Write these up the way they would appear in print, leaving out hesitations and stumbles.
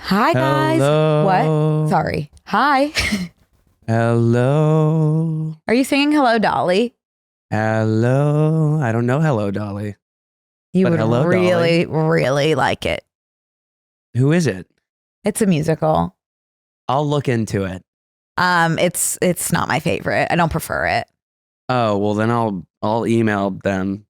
Hi, guys. Hello. What? Sorry. Hi. Hello. Are you singing Hello, Dolly? Hello. I don't know Hello, Dolly. You But would hello, really, really like it. Who is it? It's a musical. I'll look into it. It's not my favorite. I don't prefer it. Oh, well then I'll email them.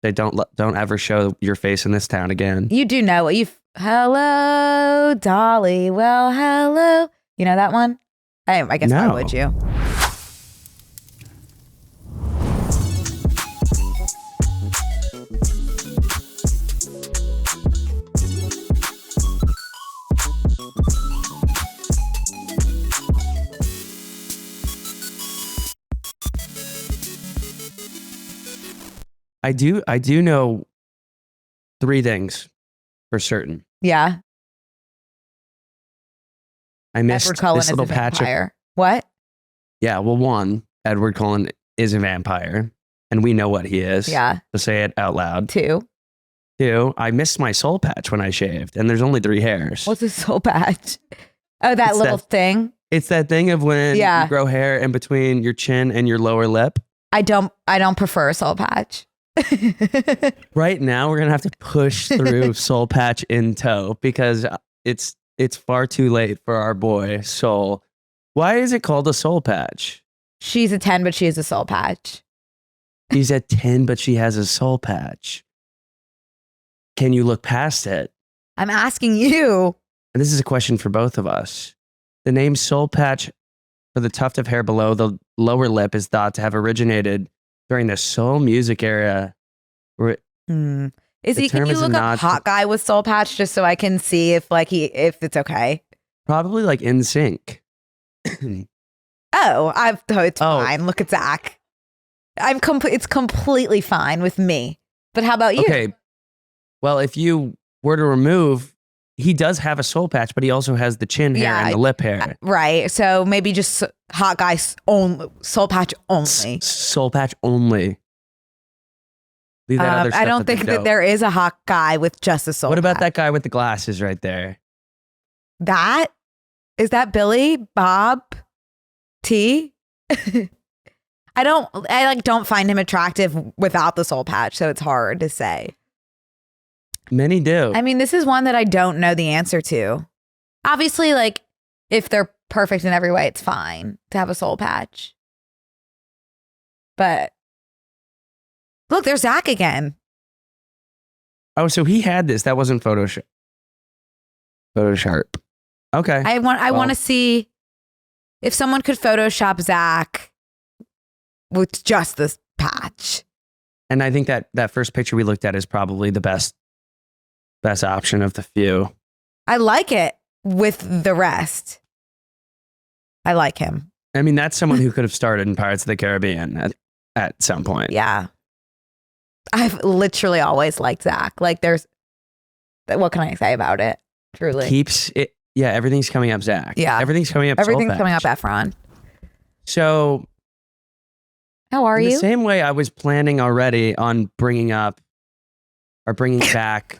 They don't ever show your face in this town again. You do know what you've. Hello, Dolly. Well, hello. You know that one? I guess why No. would you? I do know 3 things for certain. Yeah. I missed Edward Cullen this is a little patch of, vampire. What? yeah, well, one, Edward Cullen is a vampire, and we know what he is. Yeah. To say it out loud. 2. 2, I missed my soul patch when I shaved, and there's only 3 hairs. What's a soul patch? Oh, that It's little that- thing. It's that thing of when Yeah. you grow hair in between your chin and your lower lip. I don't prefer a soul patch. Right now, we're gonna have to push through soul patch in tow because it's far too late for our boy Soul. Why is it called a soul patch? She's a 10, but she has a soul patch. She's at 10, but she has a soul patch. Can you look past it? I'm asking you. And this is a question for both of us. The name soul patch for the tuft of hair below the lower lip is thought to have originated during the soul music era. Is The he? Can term you is a look up nod to- hot guy with soul patch just so I can see if if it's okay? Probably like in sync. Oh, it's Oh. fine. Look at Zach. It's completely fine with me. But how about you? Okay. Well, if you were to remove, he does have a soul patch, but he also has the chin hair Yeah, and the lip hair. Right. So maybe just hot guy only, soul patch only. Soul patch only. Leave that other I stuff don't at the think that door. there is a hot guy with just a soul. What about patch. that guy with the glasses right there? That is that Billy Bob T. I don't find him attractive without the soul patch, so it's hard to say. Many do. I mean, this is one that I don't know the answer to. Obviously, like if they're perfect in every way, it's fine to have a soul patch. But look, there's Zach again. Oh, so he had this. That wasn't Photoshop. Photoshop. Okay. I want Well. to see if someone could Photoshop Zach with just this patch. And I think that first picture we looked at is probably the best option of the few. I like it with the rest. I like him. I mean, that's someone who could have started in Pirates of the Caribbean at some point. Yeah. I've literally always liked Zach. Like what can I say about it? Truly. Keeps it. Yeah, everything's coming up Zach. Yeah. Everything's coming up Everything's Soul coming up Patch. Efron. So How are in the you? same way I was planning already on bringing back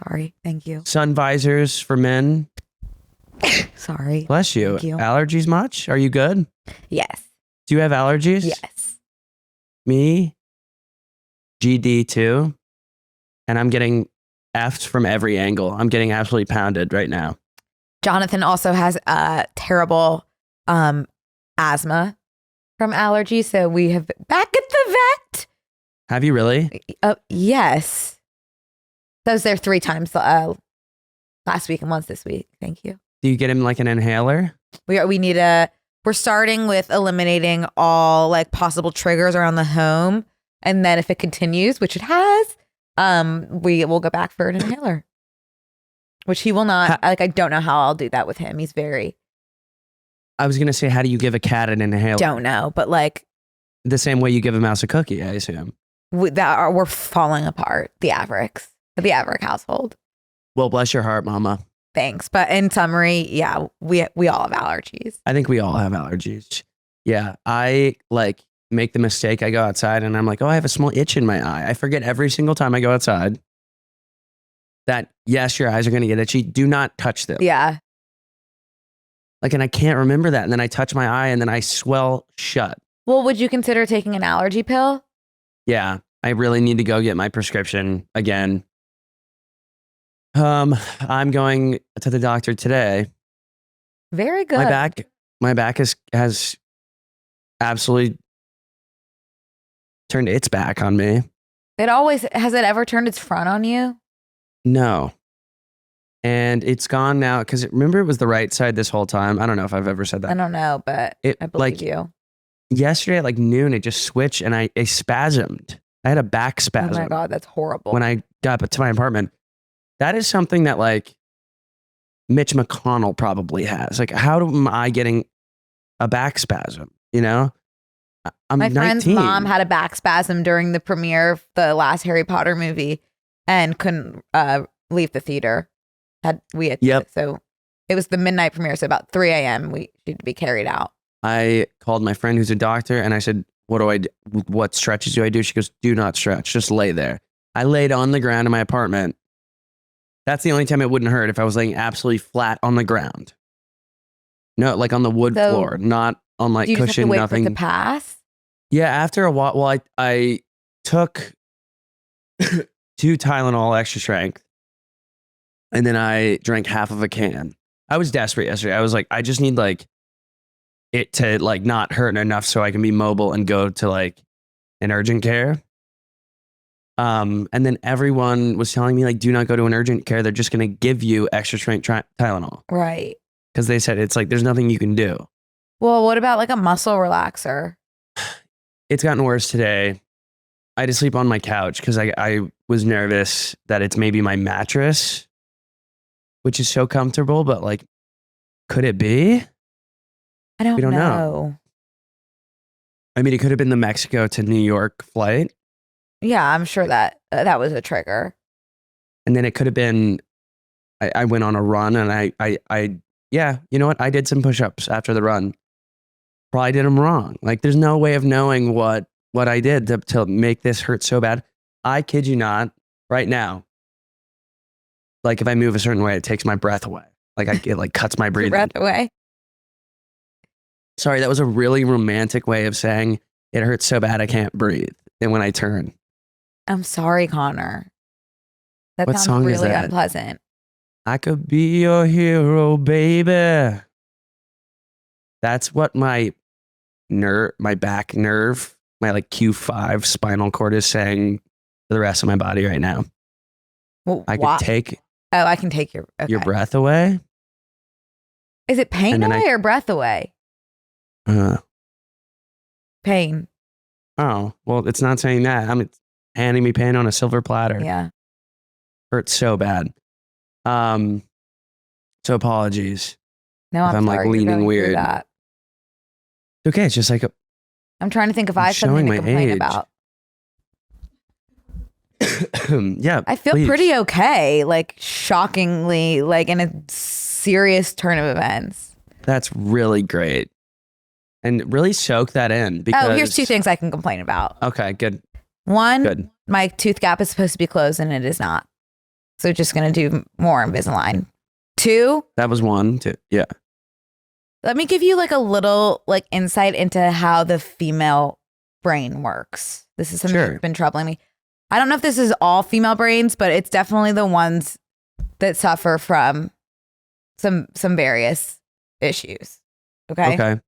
Sorry. Thank you. sun visors for men. Sorry. Bless you. Thank you. Allergies much? Are you good? Yes. Do you have allergies? Yes. Me? GD too. And I'm getting F'd from every angle. I'm getting absolutely pounded right now. Jonathan also has terrible asthma from allergies. So we have back at the vet. Have you really? Yes. That was there 3 times last week and once this week. Thank you. Do you get him like an inhaler? We're starting with eliminating all like possible triggers around the home. And then if it continues, which it has, we will go back for an inhaler. Which he will not. I don't know how I'll do that with him. He's very I was going to say, how do you give a cat an inhaler? don't know, but like The same way you give a mouse a cookie, I assume. we're falling apart. The Averick household. Well, bless your heart, mama. Thanks. But in summary, yeah, we all have allergies. I think we all have allergies. Yeah, I like make the mistake. I go outside and I'm like, oh, I have a small itch in my eye. I forget every single time I go outside that, yes, your eyes are going to get itchy. Do not touch them. Yeah. Like, and I can't remember that. And then I touch my eye and then I swell shut. Well, would you consider taking an allergy pill? Yeah, I really need to go get my prescription again. I'm going to the doctor today. Very good. My back has absolutely turned its back on me. Has it ever turned its front on you? No. And it's gone now because remember it was the right side this whole time. I don't know if I've ever said that. I don't know, but I believe you. Yesterday at like noon, it just switched and I spasmed. I had a back spasm. Oh my God, that's horrible. When I got to my apartment. That is something that like Mitch McConnell probably has. Like, how am I getting a back spasm? You know? I'm my 19. friend's mom had a back spasm during the premiere of the last Harry Potter movie and couldn't leave the theater. So it was the midnight premiere. So about 3 a.m. she'd be carried out. I called my friend who's a doctor and I said, what do I do? What stretches do I do? She goes, do not stretch. Just lay there. I laid on the ground in my apartment. That's the only time it wouldn't hurt if I was laying absolutely flat on the ground. No, like on the wood floor, not on like cushion, nothing. Do you just have to wait for it to pass? Yeah, after a while, well, I took 2 Tylenol extra strength and then I drank half of a can. I was desperate yesterday. I was like, I just need like it to like not hurt enough so I can be mobile and go to like an urgent care. And then everyone was telling me like, do not go to an urgent care. They're just going to give you extra strength Tylenol. Right. Because they said it's like, there's nothing you can do. Well, what about like a muscle relaxer? It's gotten worse today. I had to sleep on my couch because I was nervous that it's maybe my mattress, which is so comfortable, but like, could it be? I don't We don't know. I mean, it could have been the Mexico to New York flight. Yeah, I'm sure that was a trigger. And then it could have been, I went on a run and yeah, you know what? I did some push-ups after the run. Probably did them wrong. Like there's no way of knowing what I did to make this hurt so bad. I kid you not, right now, like if I move a certain way, it takes my breath away. Like it like cuts my breathing. Breath away. Sorry, that was a really romantic way of saying it hurts so bad I can't breathe. And when I turn. I'm sorry, Connor. That What sounds song really is that? unpleasant. I could be your hero, baby. That's what my back nerve, my like Q5 spinal cord is saying to the rest of my body right now. Well, I could take. Oh, I can take your breath away. Is it pain away or breath away? Pain. Oh, well, it's not saying that. It's handing me pain on a silver platter. Yeah. Hurts so bad. So apologies. No, I'm like leaning weird. That. Okay, it's just like I'm trying to think if I have something to complain about. Yeah, I feel pretty okay. Like shockingly, like in a serious turn of events. That's really great. And really soak that in. Because here's 2 things I can complain about. Okay, good. 1, my tooth gap is supposed to be closed and it is not. So just going to do more Invisalign. 2. That was 1, 2. Yeah. Let me give you like a little like insight into how the female brain works. This is something that's been troubling me. I don't know if this is all female brains, but it's definitely the ones that suffer from some various issues. Okay. Okay. A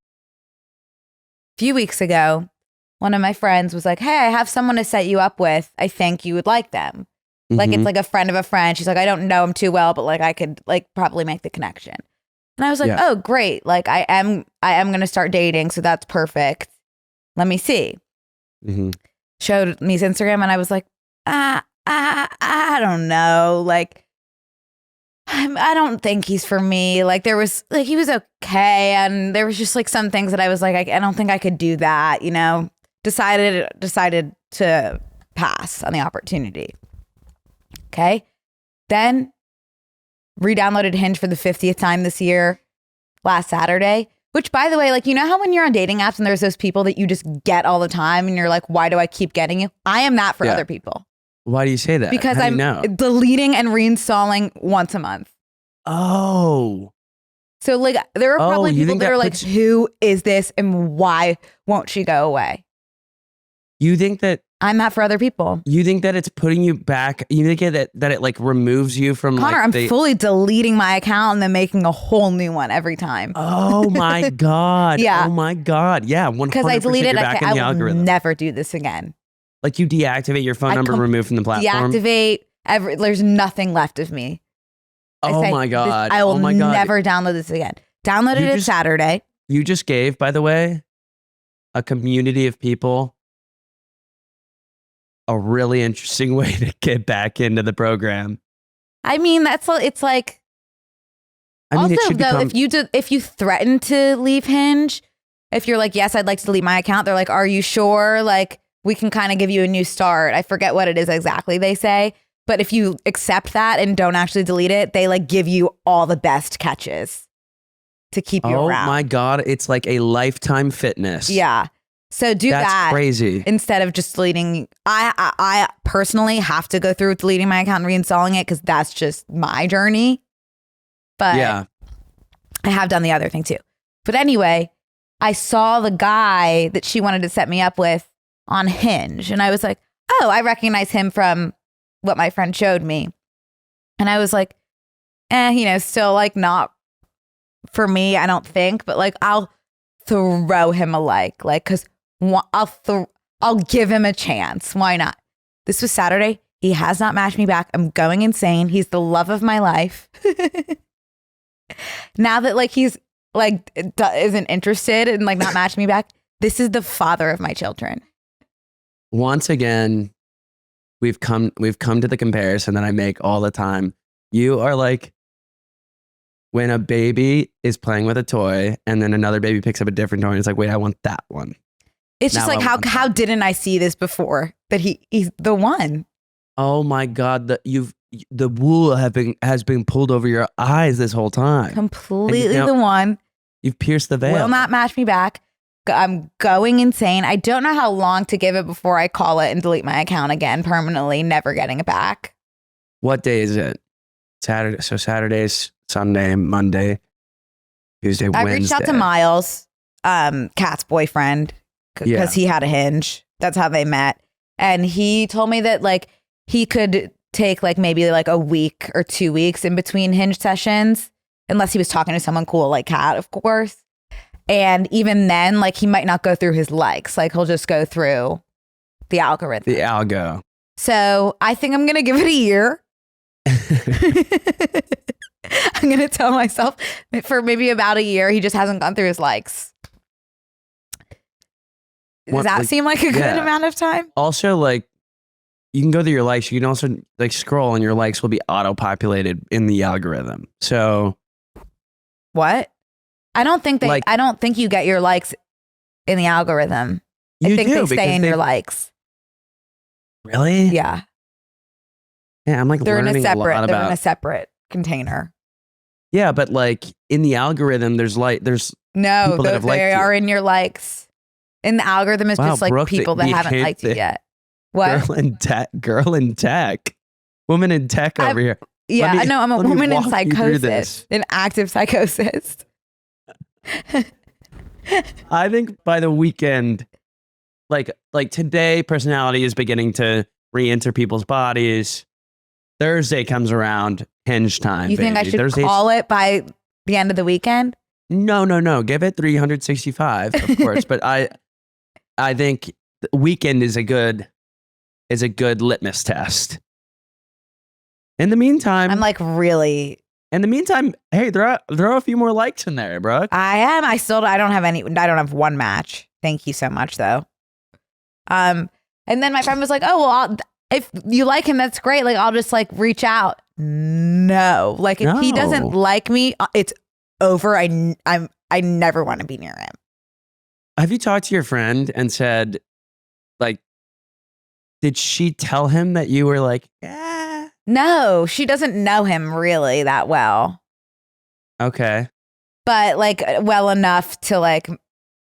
few weeks ago, one of my friends was like, hey, I have someone to set you up with. I think you would like them. Like it's like a friend of a friend. She's like, I don't know him too well, but like I could like probably make the connection. And I was like, oh, great. Like I am going to start dating. So that's perfect. Let me see. Showed me his Instagram and I was like, I don't know. Like, I don't think he's for me. Like there was like, he was okay. And there was just like some things that I was like, I don't think I could do that, you know, decided to pass on the opportunity. Okay. Then re-downloaded Hinge for the 50th time this year, last Saturday, which by the way, like, you know how when you're on dating apps and there's those people that you just get all the time and you're like, why do I keep getting you? I am that for other people. Why do you say that? Because I'm deleting and reinstalling once a month. Oh. So like there are probably you people think that that are like, puts- who is this and why won't she go away? You think that for other people. it's putting you back? You think that it like removes you from Connor, like I'm fully deleting my account and then making a whole new one every time. Oh my God. Yeah. Oh my God. Yeah. 100% Because I deleted you're it. back in I the will algorithm. never do this again. Like you deactivate your phone number removed from the platform. Deactivate. There's nothing left of me. Oh my God. I will oh my God. never download this again. Downloaded it Saturday. You just gave, by the way, a community of people a really interesting way to get back into the program. I mean, it's like. I mean, Also, it should though, become, if you threaten to leave Hinge, if you're like, yes, I'd like to delete my account, they're like, are you sure? Like, we can kind of give you a new start. I forget what it is exactly they say. But if you accept that and don't actually delete it, they like give you all the best catches to keep you around. Oh my God. It's like a lifetime fitness. Yeah. So do That's that crazy. instead of just deleting. I personally have to go through with deleting my account and reinstalling it because that's just my journey. But yeah. I have done the other thing too. But anyway, I saw the guy that she wanted to set me up with on Hinge. And I was like, oh, I recognize him from what my friend showed me. And I was like, still like not for me, I don't think. But like, I'll throw him a like, because I'll give him a chance. Why not? This was Saturday. He has not matched me back. I'm going insane. He's the love of my life. Now that like he's like isn't interested and like not matching me back, this is the father of my children. Once again, we've come to the comparison that I make all the time. You are like when a baby is playing with a toy and then another baby picks up a different toy and it's like, wait, I want that one. It's just like, how didn't I see this before? That he's the one. Oh my God, the wool has been pulled over your eyes this whole time. Completely the one. You've pierced the veil. Will not match me back. I'm going insane. I don't know how long to give it before I call it and delete my account again permanently, never getting it back. What day is it? Saturday. So Saturday's Sunday, Monday, Tuesday, Wednesday. I reached out to Miles, Kat's boyfriend, because he had a Hinge. That's how they met. And he told me that like he could take like maybe like a week or 2 weeks in between Hinge sessions, unless he was talking to someone cool like Kat, of course. And even then, like he might not go through his likes. Like he'll just go through the algorithm. The algo. So I think I'm going to give it a year. I'm going to tell myself for maybe about a year, he just hasn't gone through his likes. Does that seem like a good amount of time? Also, like, you can go through your likes. You can also like scroll and your likes will be auto-populated in the algorithm. So what? I don't think you get your likes in the algorithm. I think they stay in your likes. Really? Yeah. Yeah, I'm like they're in a separate container. Yeah, but like in the algorithm, there's no, they are in your likes. In the algorithm, it's just like Brooke, people that haven't liked you yet. What? Girl in tech, woman in tech over here. Yeah, I know. I'm a woman in psychosis, in active psychosis. I think by the weekend, like today, personality is beginning to re-enter people's bodies. Thursday comes around, Hinge time. You think I should call it by the end of the weekend? No. Give it 365, of course. But I think the weekend is a good litmus test. In the meantime, I'm like really. In the meantime, hey, throw a few more likes in there, bro. I am. I don't have any. I don't have one match. Thank you so much, though. And then my friend was like, "Oh well, if you like him, that's great. Like I'll just like reach out." No, like if he doesn't like me, it's over. I never want to be near him. Have you talked to your friend and said, like, did she tell him that you were like, yeah? No, she doesn't know him really that well. Okay. But like well enough to like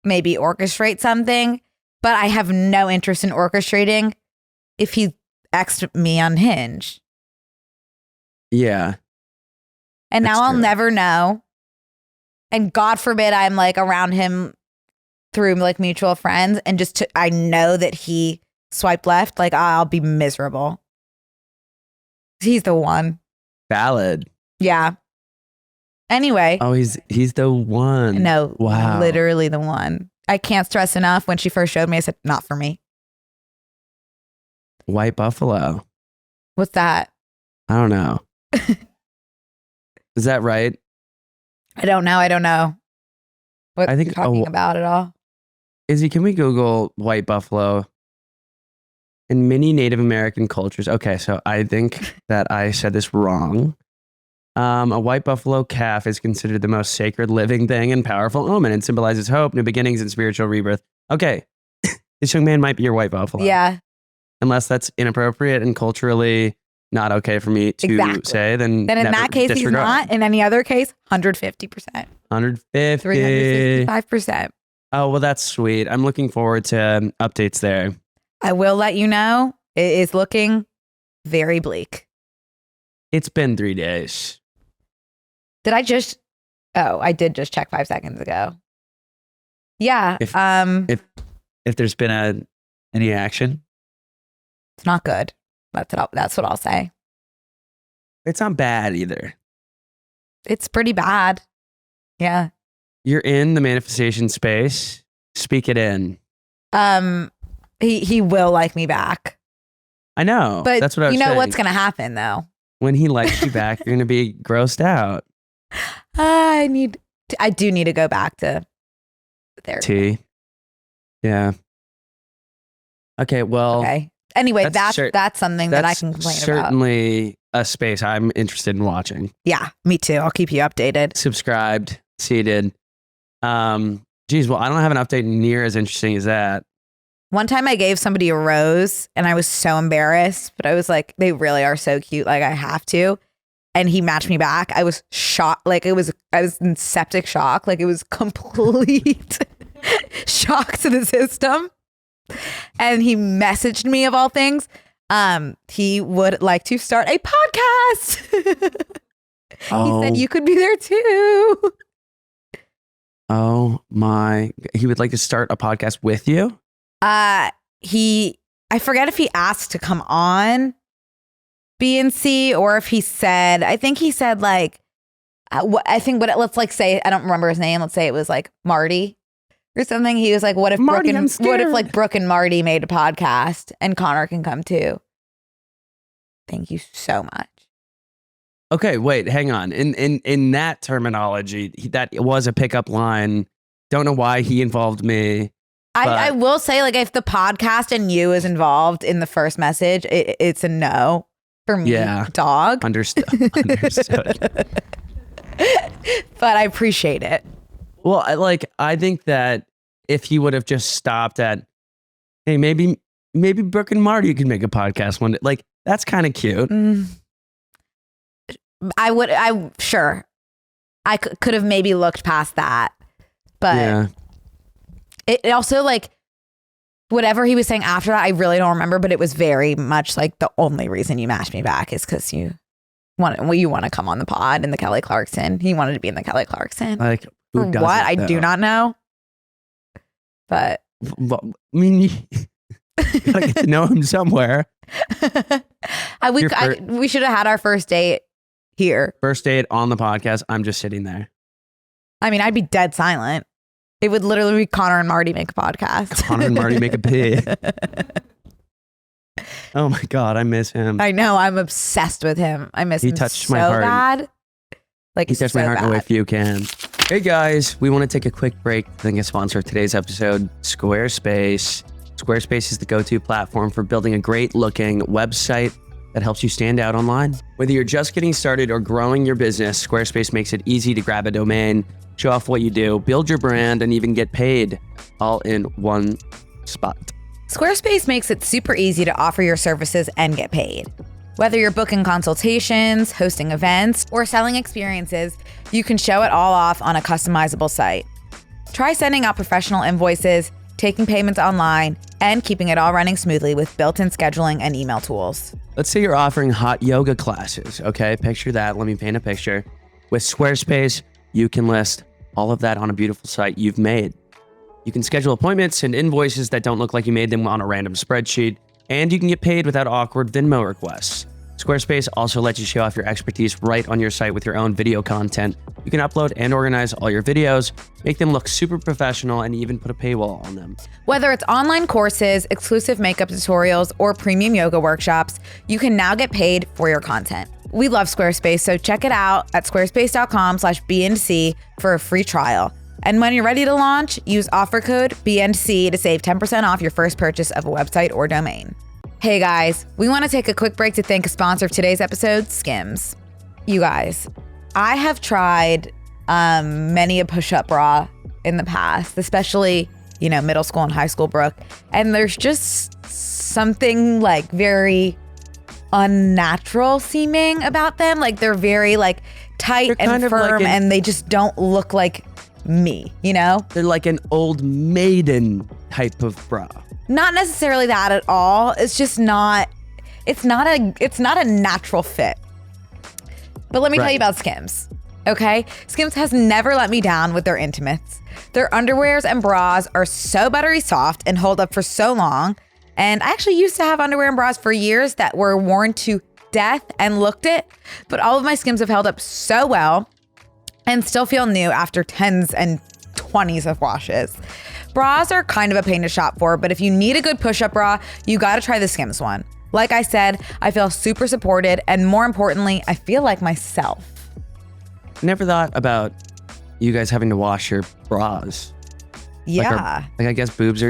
maybe orchestrate something. But I have no interest in orchestrating if he X'd me on Hinge. Yeah. And now I'll never know and God forbid I'm like around him through like mutual friends and I know that he swiped left, like I'll be miserable. He's the one. Valid. Yeah. Anyway. Oh, he's the one. No, wow. Literally the one. I can't stress enough. When she first showed me, I said, not for me. White buffalo. What's that? I don't know. Is that right? I don't know. What I think you're talking about at all? Izzy, can we Google white buffalo in many Native American cultures? Okay, so I think that I said this wrong. A white buffalo calf is considered the most sacred living thing and powerful omen and symbolizes hope, new beginnings, and spiritual rebirth. Okay, this young man might be your white buffalo. Yeah. Unless that's inappropriate and culturally not okay for me to say, then in that case, he's not. In any other case, 150%. 150. 365%. Oh, well, that's sweet. I'm looking forward to updates there. I will let you know, it is looking very bleak. It's been 3 days. I did just check 5 seconds ago. Yeah. If there's been any action. It's not good. That's what I'll say. It's not bad either. It's pretty bad. Yeah. You're in the manifestation space. Speak it in. He will like me back. I know. But that's what I was saying. saying. What's going to happen though? When he likes you back, you're going to be grossed out. I do need to go back to therapy. Yeah. Okay. Well. Okay. Anyway, that's something that I can complain about. Certainly a space I'm interested in watching. Yeah, me too. I'll keep you updated. Subscribed, seated. Geez, well, I don't have an update near as interesting as that. One time I gave somebody a rose and I was so embarrassed, but I was like, they really are so cute. Like I have to. And he matched me back. I was shocked. Like I was in septic shock. Like it was complete shock to the system. And he messaged me of all things. He would like to start a podcast. He said you could be there too. Oh my! He would like to start a podcast with you. I forget if he asked to come on BNC or if he said. I think he said like. Let's like say I don't remember his name. Let's say it was like Marty. Or something. He was like, what if Brooke and Marty made a podcast and Connor can come too? Thank you so much. Okay, wait, hang on. In that terminology, that was a pickup line. Don't know why he involved me. I will say, like, if the podcast and you is involved in the first message, it's a no for me. Yeah. Dog. Understood. But I appreciate it. Well, I think that if he would have just stopped at, hey, maybe Brooke and Marty could make a podcast one day. Like, that's kind of cute. Sure. I could have maybe looked past that. But yeah. It also, like, whatever he was saying after that, I really don't remember, but it was very much like the only reason you matched me back is because you want to come on the pod in the Kelly Clarkson. He wanted to be in the Kelly Clarkson. Like, for what? I do not know. But well, I mean, you gotta get to know him somewhere. We should have had our first date here. First date on the podcast. I'm just sitting there. I mean, I'd be dead silent. It would literally be Connor and Marty make a podcast. Connor and Marty make a pig. Oh my God, I miss him. I know. I'm obsessed with him. I miss him so bad. Like, he touched my heart in a way few can. Hey guys, we want to take a quick break to thank a sponsor of today's episode, Squarespace. Squarespace is the go-to platform for building a great looking website that helps you stand out online. Whether you're just getting started or growing your business, Squarespace makes it easy to grab a domain, show off what you do, build your brand, and even get paid all in one spot. Squarespace makes it super easy to offer your services and get paid. Whether you're booking consultations, hosting events, or selling experiences, you can show it all off on a customizable site. Try sending out professional invoices, taking payments online, and keeping it all running smoothly with built-in scheduling and email tools. Let's say you're offering hot yoga classes, okay? Picture that. Let me paint a picture. With Squarespace, you can list all of that on a beautiful site you've made. You can schedule appointments and invoices that don't look like you made them on a random spreadsheet, and you can get paid without awkward Venmo requests. Squarespace also lets you show off your expertise right on your site with your own video content. You can upload and organize all your videos, make them look super professional, and even put a paywall on them. Whether it's online courses, exclusive makeup tutorials, or premium yoga workshops, you can now get paid for your content. We love Squarespace, so check it out at squarespace.com/BNC for a free trial. And when you're ready to launch, use offer code BNC to save 10% off your first purchase of a website or domain. Hey guys, we want to take a quick break to thank a sponsor of today's episode, Skims. You guys, I have tried many a push-up bra in the past, especially, middle school and high school Brooke. And there's just something like very unnatural seeming about them. Like they're very like tight and firm, and they just don't look like me, They're like an old maiden type of bra. Not necessarily that at all. It's just not, it's not a natural fit. But let me tell you about Skims, okay? Skims has never let me down with their intimates. Their underwears and bras are so buttery soft and hold up for so long. And I actually used to have underwear and bras for years that were worn to death and looked it, but all of my Skims have held up so well and still feel new after 10s and 20s of washes. Bras are kind of a pain to shop for, but if you need a good push-up bra, you gotta try the Skims one. Like I said, I feel super supported, and more importantly, I feel like myself. Never thought about you guys having to wash your bras. Yeah. Like I guess boobs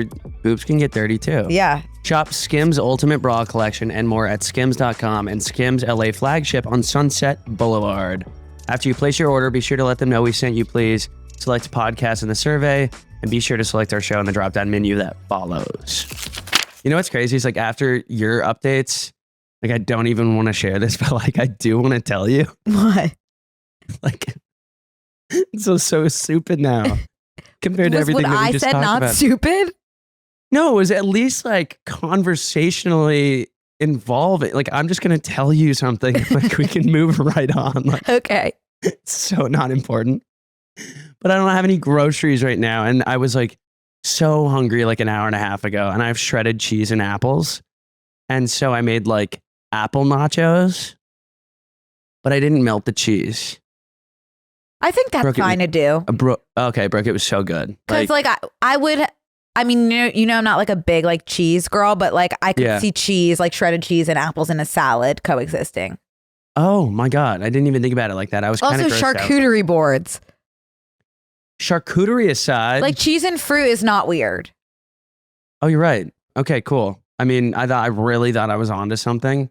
can get dirty too. Yeah. Shop Skims Ultimate Bra Collection and more at skims.com and Skims LA flagship on Sunset Boulevard. After you place your order, be sure to let them know we sent you, please. Select podcast in the survey, and be sure to select our show in the drop-down menu that follows. You know what's crazy? It's like after your updates, like I don't even want to share this, but like I do want to tell you. What? Like, it's so stupid now compared to everything that we just talked about. What I said not stupid? No, it was at least like conversationally involving. Like I'm just going to tell you something. Like we can move right on. Like, okay. It's so not important. But I don't have any groceries right now. And I was like so hungry like an hour and a half ago. And I have shredded cheese and apples. And so I made like apple nachos. But I didn't melt the cheese. I think that's fine to do. Okay, Brooke, it was so good. Because I would, I mean, I'm not like a big like cheese girl, but like I could see cheese, like shredded cheese and apples in a salad coexisting. Oh my God. I didn't even think about it like that. I was kind of also charcuterie boards. Charcuterie aside, like cheese and fruit is not weird. Oh, you're right. Okay, cool. I mean, I really thought I was onto something.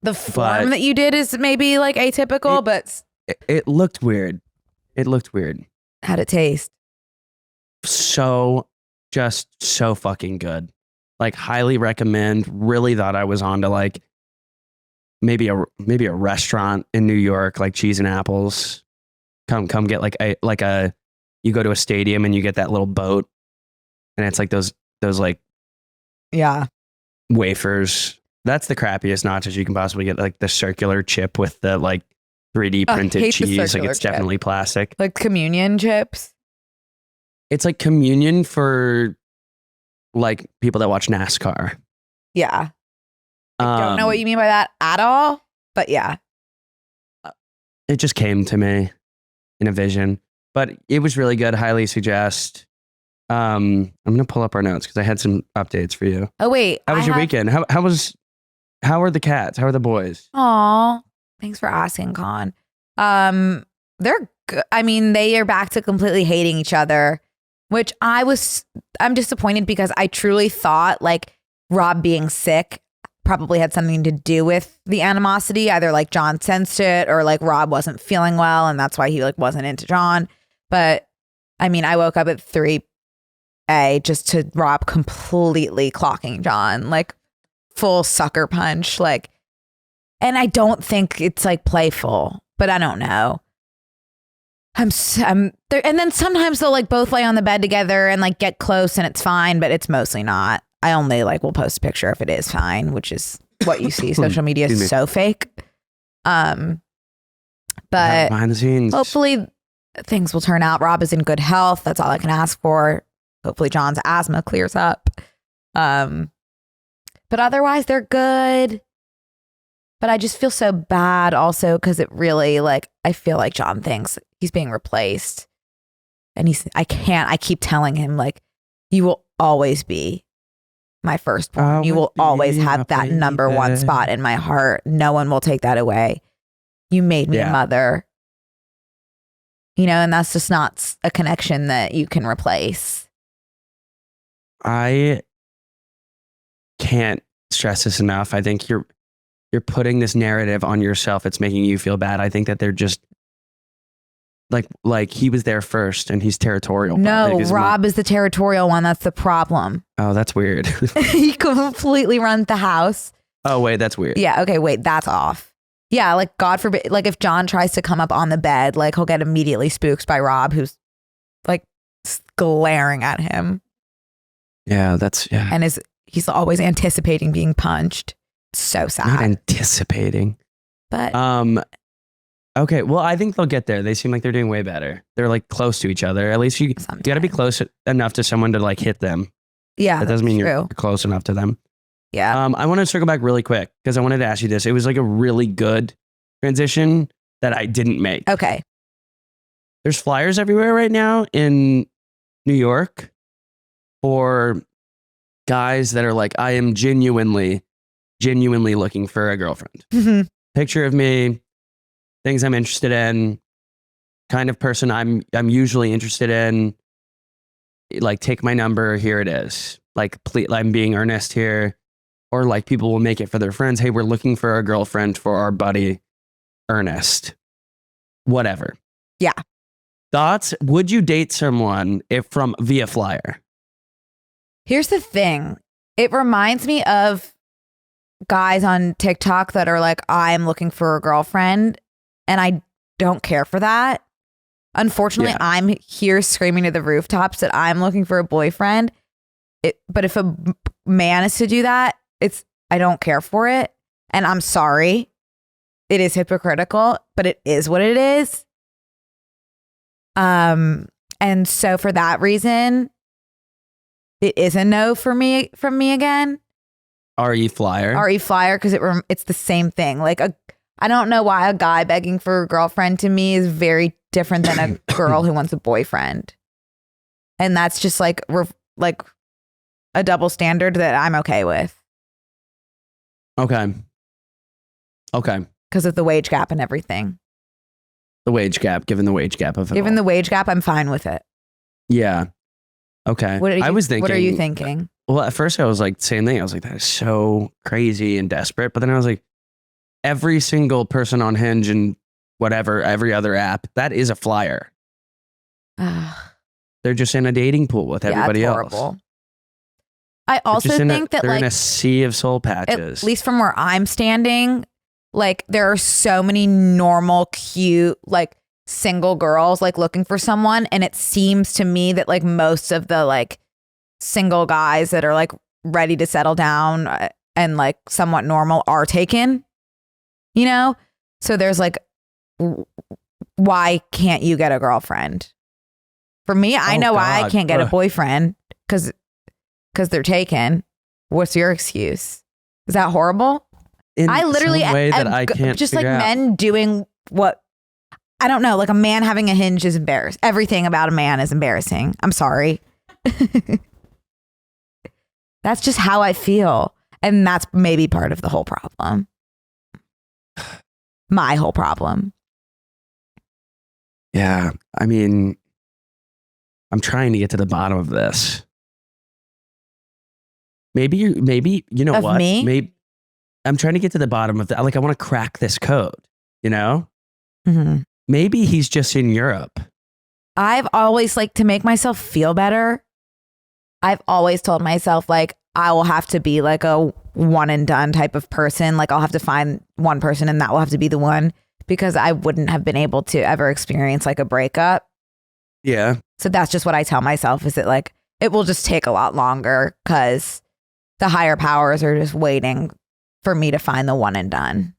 The form that you did is maybe like atypical, but it looked weird. It looked weird. How'd it taste? So fucking good. Like highly recommend. Really thought I was onto like maybe a restaurant in New York, like cheese and apples. Come get like a you go to a stadium and you get that little boat and it's like those like wafers. That's the crappiest nachos you can possibly get, like the circular chip with the like 3D printed cheese. Like it's definitely plastic. Like communion chips. It's like communion for like people that watch NASCAR. Yeah. I don't know what you mean by that at all, but yeah. It just came to me in a vision, but it was really good. Highly suggest. I'm going to pull up our notes because I had some updates for you. Oh, wait. How was your weekend? How are the cats? How are the boys? Aw, thanks for asking, Con. They're good. I mean, they are back to completely hating each other, which I'm disappointed because I truly thought like Rob being sick probably had something to do with the animosity. Either like John sensed it or like Rob wasn't feeling well and that's why he like wasn't into John. But I mean, I woke up at 3 just to Rob completely clocking John, like full sucker punch, like, and I don't think it's like playful, but I don't know. I'm there, and then sometimes they'll like both lay on the bed together and like get close and it's fine, but it's mostly not. I only like will post a picture if it is fine, which is what you see. Social media is so fake. But behind the scenes, hopefully things will turn out. Rob is in good health. That's all I can ask for. Hopefully John's asthma clears up. But otherwise they're good. But I just feel so bad also because it really like, I feel like John thinks he's being replaced. And I keep telling him like, you will always be my firstborn. You will always have that number one spot in my heart. No one will take that away. You made me a mother. You know, and that's just not a connection that you can replace. I can't stress this enough. I think you're putting this narrative on yourself. It's making you feel bad. I think that they're just like he was there first and he's territorial. No, Rob is the territorial one. That's the problem. Oh, that's weird. He completely runs the house. Oh, wait, that's weird. Yeah. Okay. Wait, that's off. Yeah. Like God forbid, like if John tries to come up on the bed, like he'll get immediately spooked by Rob, who's like glaring at him. Yeah. And he's always anticipating being punched. It's so sad. Not anticipating. But okay, well, I think they'll get there. They seem like they're doing way better. They're like close to each other. At least you got to be close enough to someone to like hit them. Yeah, that doesn't mean you're close enough to them. Yeah. I want to circle back really quick because I wanted to ask you this. It was like a really good transition that I didn't make. Okay. There's flyers everywhere right now in New York for guys that are like, I am genuinely looking for a girlfriend. Mm-hmm. Picture of me, things I'm interested in, kind of person I'm usually interested in. Like, take my number, here it is. Like, please, I'm being earnest here. Or like people will make it for their friends. Hey, we're looking for a girlfriend for our buddy Ernest. Whatever. Yeah. Thoughts? Would you date someone if from via flyer? Here's the thing. It reminds me of guys on TikTok that are like, I'm looking for a girlfriend, and I don't care for that. Unfortunately, I'm here screaming to the rooftops that I'm looking for a boyfriend. But if a man is to do that, I don't care for it. And I'm sorry. It is hypocritical, but it is what it is. And so for that reason, it is a no for me from me again. RE flyer. RE flyer, because it's the same thing. Like I don't know why a guy begging for a girlfriend to me is very different than a girl who wants a boyfriend. And that's just like a double standard that I'm okay with. Okay. Because of the wage gap and everything. The wage gap, given the wage gap of it. Given the wage gap, I'm fine with it. Yeah. Okay. What are you thinking? Well, at first I was like, same thing. I was like, that is so crazy and desperate. But then I was like, every single person on Hinge and whatever, every other app, that is a flyer. They're just in a dating pool with everybody else. Horrible. I also think that they're in a sea of soul patches. At least from where I'm standing, like there are so many normal, cute, like single girls like looking for someone. And it seems to me that like most of the like single guys that are like ready to settle down and like somewhat normal are taken, you know? So there's like, why can't you get a girlfriend? For me, I know why I can't get a boyfriend because they're taken. What's your excuse? Is that horrible? I literally way that I can't just like out. Men doing what I don't know, like a man having a Hinge is embarrassing. Everything about a man is embarrassing. I'm sorry. That's just how I feel. And that's maybe part of the whole problem. My whole problem. Yeah. I mean, I'm trying to get to the bottom of this. Maybe you know of what? Me? Maybe I'm trying to get to the bottom of that. Like, I want to crack this code, you know? Mm-hmm. Maybe he's just in Europe. I've always like to make myself feel better. I've always told myself like I will have to be like a one and done type of person. Like I'll have to find one person and that will have to be the one, because I wouldn't have been able to ever experience like a breakup. Yeah. So that's just what I tell myself, is that like it will just take a lot longer because the higher powers are just waiting for me to find the one and done.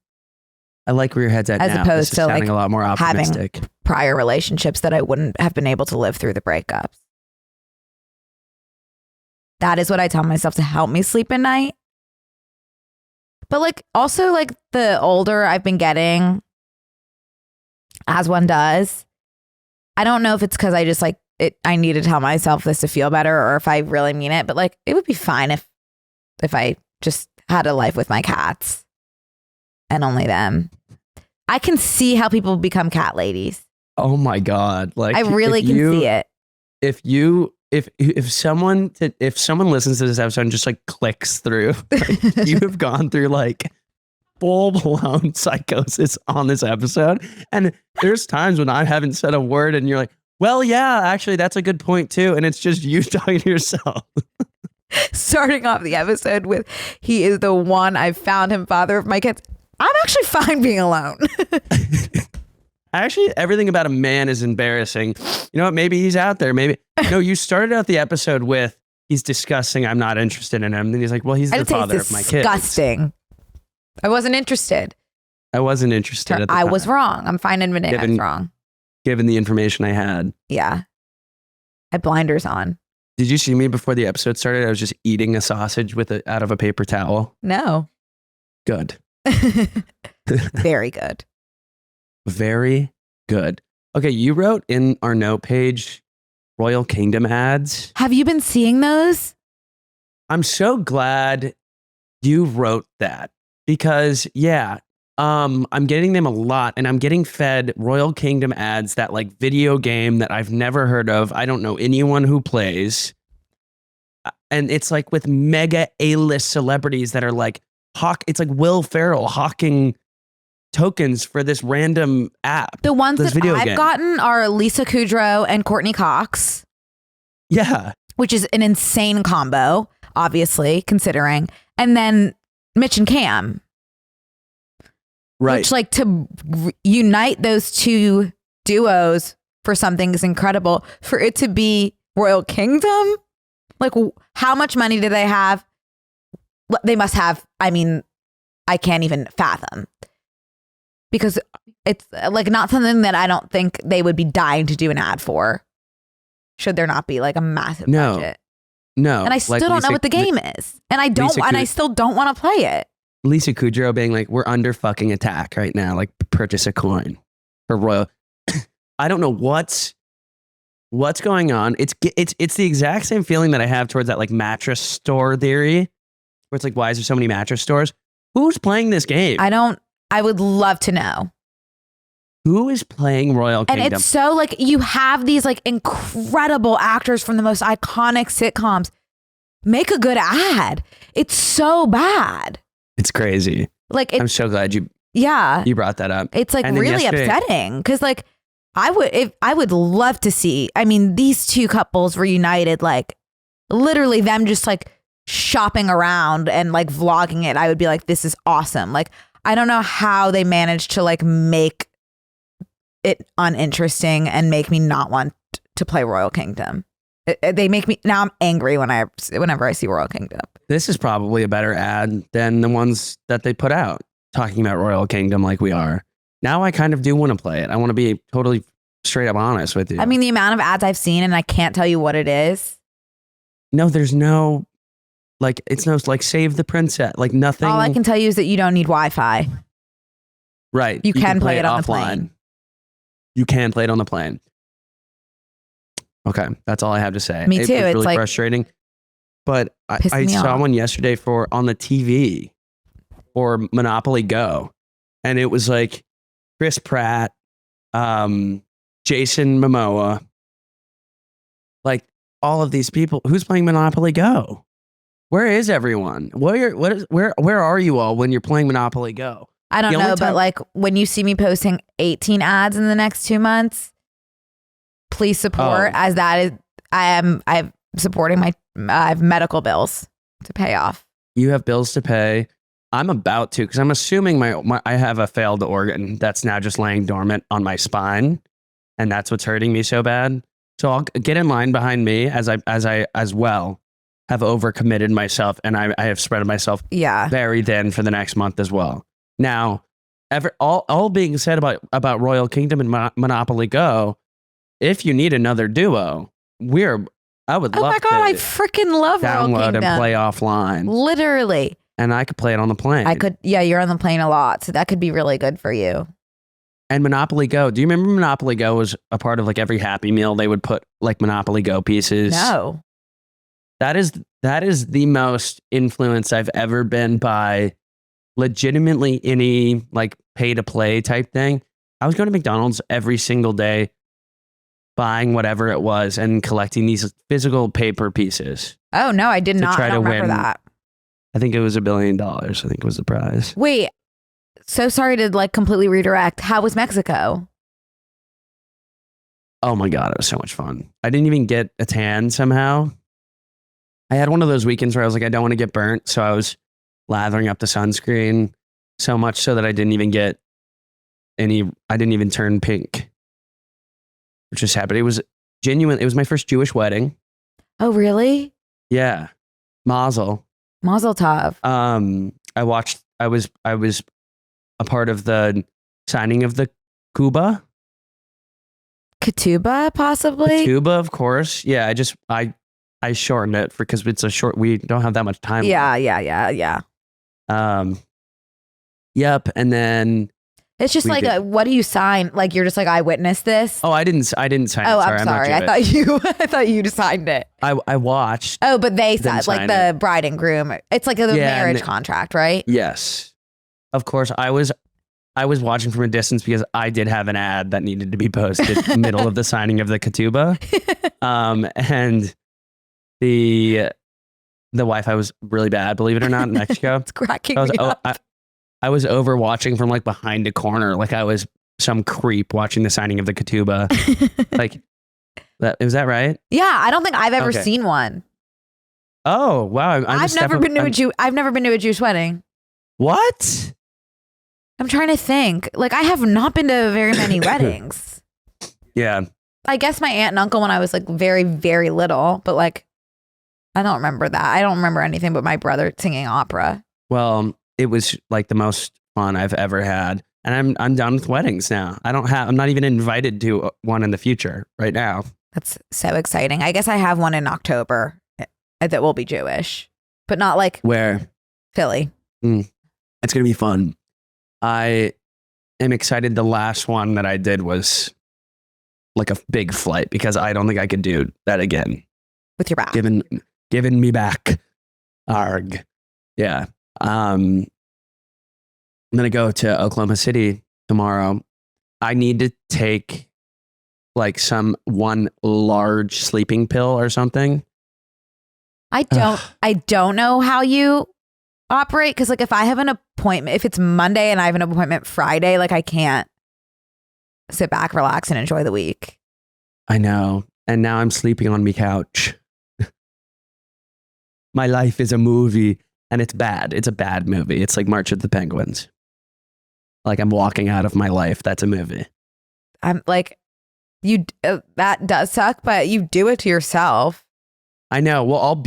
I like where your head's at as now. opposed to like a lot more optimistic. prior relationships that I wouldn't have been able to live through the breakups. That is what I tell myself to help me sleep at night. But like also like the older I've been getting, as one does, I don't know if it's because I just like I need to tell myself this to feel better or if I really mean it, but like it would be fine if I just had a life with my cats and only them. I can see how people become cat ladies. Oh my God. Like I really can see it. If someone listens to this episode and just like clicks through, like, you have gone through like full-blown psychosis on this episode. And there's times when I haven't said a word and you're like, well, yeah, actually, that's a good point too. And it's just you talking to yourself. Starting off the episode with, he is the one, I found him father of my kids. I'm actually fine being alone. Actually, everything about a man is embarrassing. You know what? Maybe he's out there. Maybe. No, you started out the episode with, he's disgusting. I'm not interested in him. Then he's like, well, he's the father of my kids. Disgusting. I wasn't interested. I wasn't interested at the time. I was wrong. I'm fine admitting I was wrong. Given the information I had. Yeah. I had blinders on. Did you see me before the episode started? I was just eating a sausage out of a paper towel. No. Good. Very good. Very good. Okay, you wrote in our note page Royal Kingdom ads. Have you been seeing those? I'm so glad you wrote that because I'm getting them a lot and I'm getting fed Royal Kingdom ads, that like video game that I've never heard of. I don't know anyone who plays. And it's like with mega A-list celebrities that are like it's like Will Ferrell hawking tokens for this random app. The ones that I've gotten are Lisa Kudrow and Courtney Cox. Yeah. Which is an insane combo, obviously, considering. And then Mitch and Cam. Right. Which, like, to unite those two duos for something is incredible. For it to be Royal Kingdom, like, how much money do they have? They must have, I mean, I can't even fathom. Because it's like not something that I don't think they would be dying to do an ad for. Should there not be like a massive budget? No. And I still don't know what the game is. And I still don't want to play it. Lisa Kudrow being like, we're under fucking attack right now. Like, purchase a coin for Royal. I don't know what's going on. It's the exact same feeling that I have towards that like mattress store theory, where it's like, why is there so many mattress stores? Who's playing this game? I would love to know. Who is playing Royal Kingdom? And it's so like, you have these like incredible actors from the most iconic sitcoms. Make a good ad. It's so bad. It's crazy. Like, I'm so glad you brought that up. It's like really upsetting because like I would love to see, I mean, these two couples reunited, like literally them just like shopping around and like vlogging it. I would be like, this is awesome. Like, I don't know how they managed to like make it uninteresting and make me not want to play Royal Kingdom. They make me, now I'm angry whenever I see Royal Kingdom. This is probably a better ad than the ones that they put out talking about Royal Kingdom like we are. Now I kind of do want to play it. I want to be totally straight up honest with you. I mean, the amount of ads I've seen and I can't tell you what it is. No, there's no, like, it's no, like, save the princess, like nothing. All I can tell you is that you don't need Wi-Fi. Right. You can play it on the plane. You can play it on the plane. Okay. That's all I have to say. Me too. It's really like frustrating. But I saw one yesterday on the TV for Monopoly Go. And it was like Chris Pratt, Jason Momoa, like all of these people. Who's playing Monopoly Go? Where is everyone? Where are you all when you're playing Monopoly Go? I don't know, but like when you see me posting 18 ads in the next 2 months, please support, as that is, I'm supporting I have medical bills to pay off. You have bills to pay. I'm about to, because I'm assuming I have a failed organ that's now just laying dormant on my spine, and that's what's hurting me so bad. So I'll get in line behind me as I as well have overcommitted myself, and I have spread myself very thin for the next month as well. Now, all being said about Royal Kingdom and Monopoly Go, if you need another duo, I would Oh love my God, I to freaking love Royal download Kingdom. and play offline. Literally. And I could play it on the plane. I could, yeah, you're on the plane a lot. So that could be really good for you. And Monopoly Go. Do you remember Monopoly Go was a part of like every Happy Meal? They would put like Monopoly Go pieces. No. That is the most influenced I've ever been by legitimately any like pay to play type thing. I was going to McDonald's every single day, buying whatever it was and collecting these physical paper pieces. Oh no, I did not. Try I don't to remember win. that. I think it was $1 billion. I think was the prize. Wait, so sorry to like completely redirect. How was Mexico? Oh my God, it was so much fun. I didn't even get a tan somehow. I had one of those weekends where I was like, I don't want to get burnt. So I was lathering up the sunscreen so much so that I didn't even turn pink, which just happened. It was genuine. It was my first Jewish wedding. Oh, really? Yeah. Mazel. Mazel tov. I was a part of the signing of the Cuba. Ketubah, possibly? Cuba, of course. Yeah, I shortened it because it's a short, we don't have that much time. Yeah. Yep. And then It's just like, what do you sign? Like, you're just like, I witnessed this. I didn't sign it. Oh, I'm sorry. I thought you signed it. I watched. Oh, but they signed, like sign the bride and groom. It's like a marriage contract, right? Yes. Of course, I was watching from a distance because I did have an ad that needed to be posted middle of the signing of the ketubah. And the Wi-Fi was really bad, believe it or not, in Mexico. It's cracking me up. I was over watching from like behind a corner, like I was some creep watching the signing of the ketubah. Like, was that right? Yeah, I don't think I've ever seen one. Oh wow! I've never been to a Jewish wedding. What? I'm trying to think. Like, I have not been to very many weddings. Yeah. I guess my aunt and uncle when I was like very, very little, but like, I don't remember that. I don't remember anything but my brother singing opera. Well, it was like the most fun I've ever had. And I'm done with weddings now. I'm not even invited to one in the future right now. That's so exciting. I guess I have one in October that will be Jewish, but not like where Philly. It's going to be fun. I am excited. The last one that I did was like a big flight because I don't think I could do that again. With your back. Giving me back. Arg. Yeah. I'm going to go to Oklahoma City tomorrow. I need to take like one large sleeping pill or something. I don't know how you operate because like if I have an appointment, if it's Monday and I have an appointment Friday, like I can't sit back, relax, and enjoy the week. I know. And now I'm sleeping on my couch. My life is a movie and it's bad. It's a bad movie. It's like March of the Penguins. Like I'm walking out of my life. That's a movie. I'm like, that does suck, but you do it to yourself. I know. Well,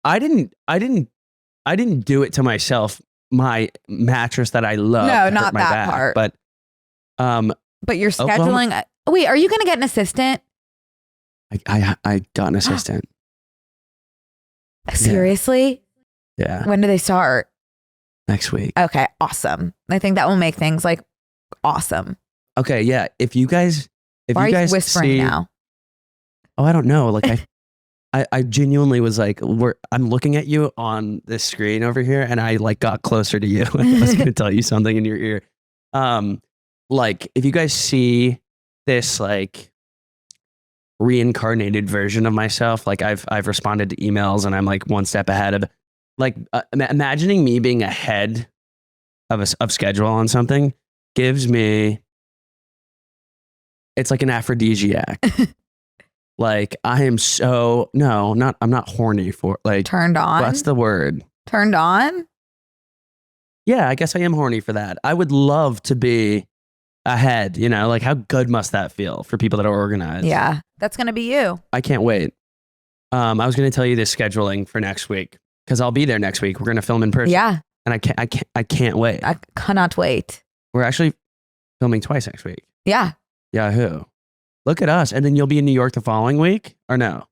I didn't do it to myself. My mattress that I love. No, not that part. But you're scheduling. Wait, are you going to get an assistant? I got an assistant. Seriously? Yeah. When do they start? Next week. Okay, awesome. I think that will make things like awesome. Okay, yeah. If you guys Why are you whispering now? Oh, I don't know. Like I genuinely was like, I'm looking at you on this screen over here, and I like got closer to you. I was going to tell you something in your ear. Like if you guys see this like reincarnated version of myself, like I've responded to emails, and I'm like one step ahead of, like imagining me being ahead of schedule on something gives me. It's like an aphrodisiac. Like I am I'm not horny for like turned on. That's the word. Turned on? Yeah, I guess I am horny for that. I would love to be ahead, like how good must that feel for people that are organized? Yeah, that's going to be you. I can't wait. I was going to tell you this scheduling for next week because I'll be there next week. We're going to film in person. Yeah. And I can't wait. I cannot wait. We're actually filming twice next week. Yeah. Yahoo. Look at us. And then you'll be in New York the following week or no?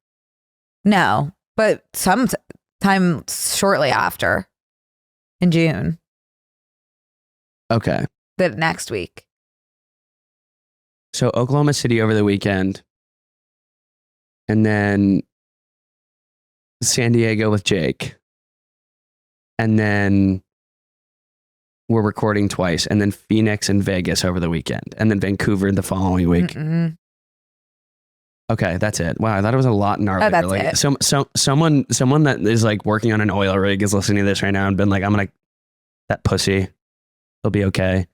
No, but sometime shortly after in June. Okay. The next week. So Oklahoma City over the weekend. And then San Diego with Jake. And then we're recording twice. And then Phoenix and Vegas over the weekend. And then Vancouver the following week. Mm-mm. Okay, that's it. Wow, I thought it was a lot gnarlier. Oh, that's like, it. Someone that is like working on an oil rig is listening to this right now and been like, I'm gonna, that pussy, he'll be okay.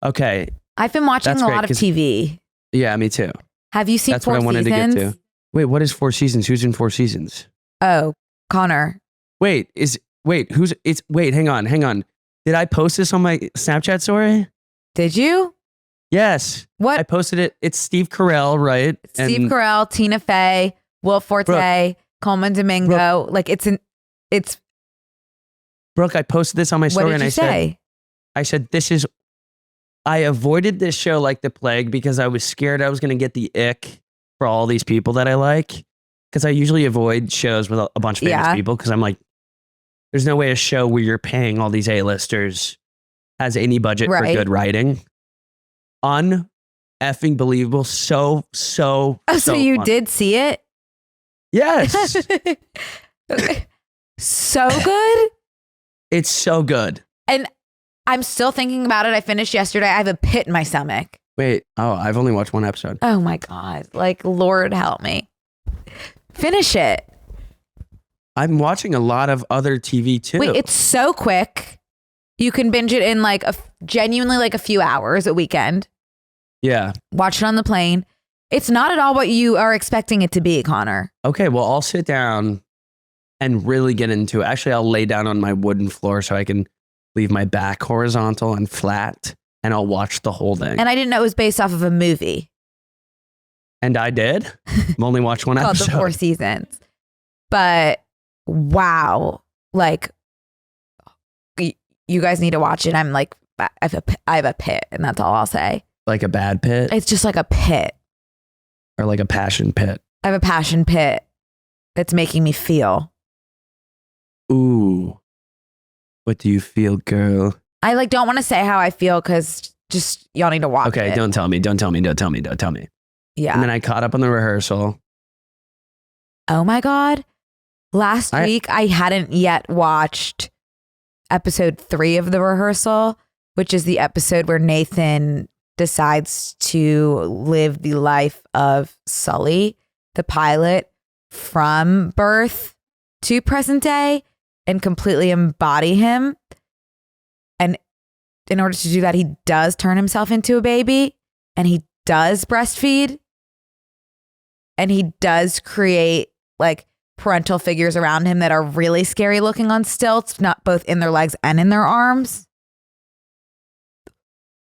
Okay. I've been watching a lot of TV. Yeah, me too. Have you seen That's Four what I wanted Seasons? to get to. Wait, what is 4 Seasons? Who's in 4 Seasons? Oh, Connor. Wait, hang on. Did I post this on my Snapchat story? Did you? Yes. What? I posted it. It's Steve Carell, right? Steve Carell, Tina Fey, Will Forte, Coleman Domingo. Like it's Brooke, I posted this on my story what did and you say? I said, I avoided this show like the plague because I was scared I was going to get the ick for all these people that I like. Because I usually avoid shows with a bunch of famous people because I'm like, there's no way a show where you're paying all these A-listers has any budget for good writing. Un-effing believable. So so you fun. did see it? Yes. So good? It's so good. And I'm still thinking about it. I finished yesterday. I have a pit in my stomach. Wait. Oh, I've only watched one episode. Oh my God. Like, Lord help me. Finish it. I'm watching a lot of other TV too. Wait, it's so quick. You can binge it in like genuinely like a few hours a weekend. Yeah. Watch it on the plane. It's not at all what you are expecting it to be, Connor. Okay, well, I'll sit down and really get into it. Actually, I'll lay down on my wooden floor so I can leave my back horizontal and flat, and I'll watch the whole thing. And I didn't know it was based off of a movie. And I did. I've only watched one called episode. The 4 Seasons. But wow. Like, you guys need to watch it. I'm like, I have a pit, and that's all I'll say. Like a bad pit? It's just like a pit. Or like a passion pit? I have a passion pit that's making me feel. Ooh. What do you feel, girl? I like don't want to say how I feel because just y'all need to watch it. Okay, don't tell me. Yeah. And then I caught up on the rehearsal. Oh my God. Last week, I hadn't yet watched episode 3 of The Rehearsal, which is the episode where Nathan decides to live the life of Sully, the pilot, from birth to present day and completely embody him. And in order to do that, he does turn himself into a baby, and he does breastfeed, and he does create like parental figures around him that are really scary looking on stilts, not both in their legs and in their arms.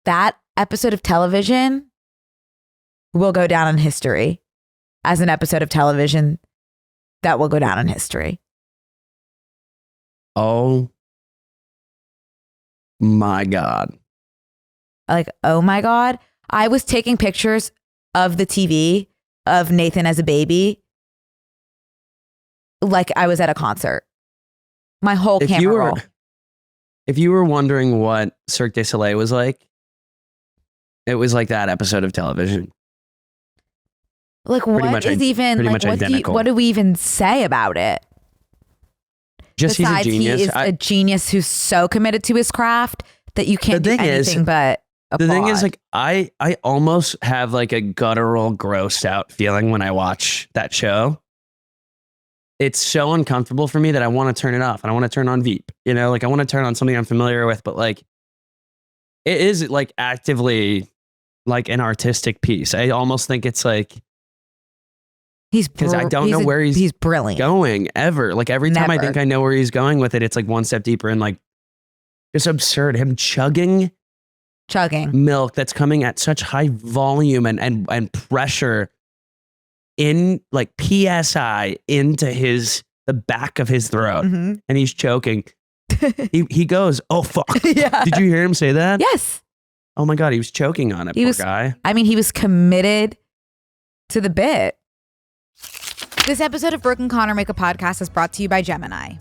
That episode of television will go down in history as an episode of television that will go down in history. Oh my God. Like, oh my God. I was taking pictures of the TV of Nathan as a baby like I was at a concert. My whole camera roll. If you were wondering what Cirque du Soleil was like, it was like that episode of television. Like, what is even, like, what do we even say about it? Just besides, he's a genius. He is a genius who's so committed to his craft that you can't do anything but applaud. The thing is, like, I almost have like a guttural, grossed out feeling when I watch that show. It's so uncomfortable for me that I want to turn it off and I want to turn on Veep. You know, like I want to turn on something I'm familiar with, but like it is like actively like an artistic piece. I almost think it's like because I don't know where he's brilliant going ever. Like every time I think I know where he's going with it, it's like one step deeper and like it's absurd. Him chugging milk that's coming at such high volume and pressure in like PSI into the back of his throat, and he's choking. he goes, "Oh fuck!" Yeah. Did you hear him say that? Yes. Oh my God, he was choking on it, poor guy. I mean, he was committed to the bit. This episode of Brooke and Connor Make a Podcast is brought to you by Gemini.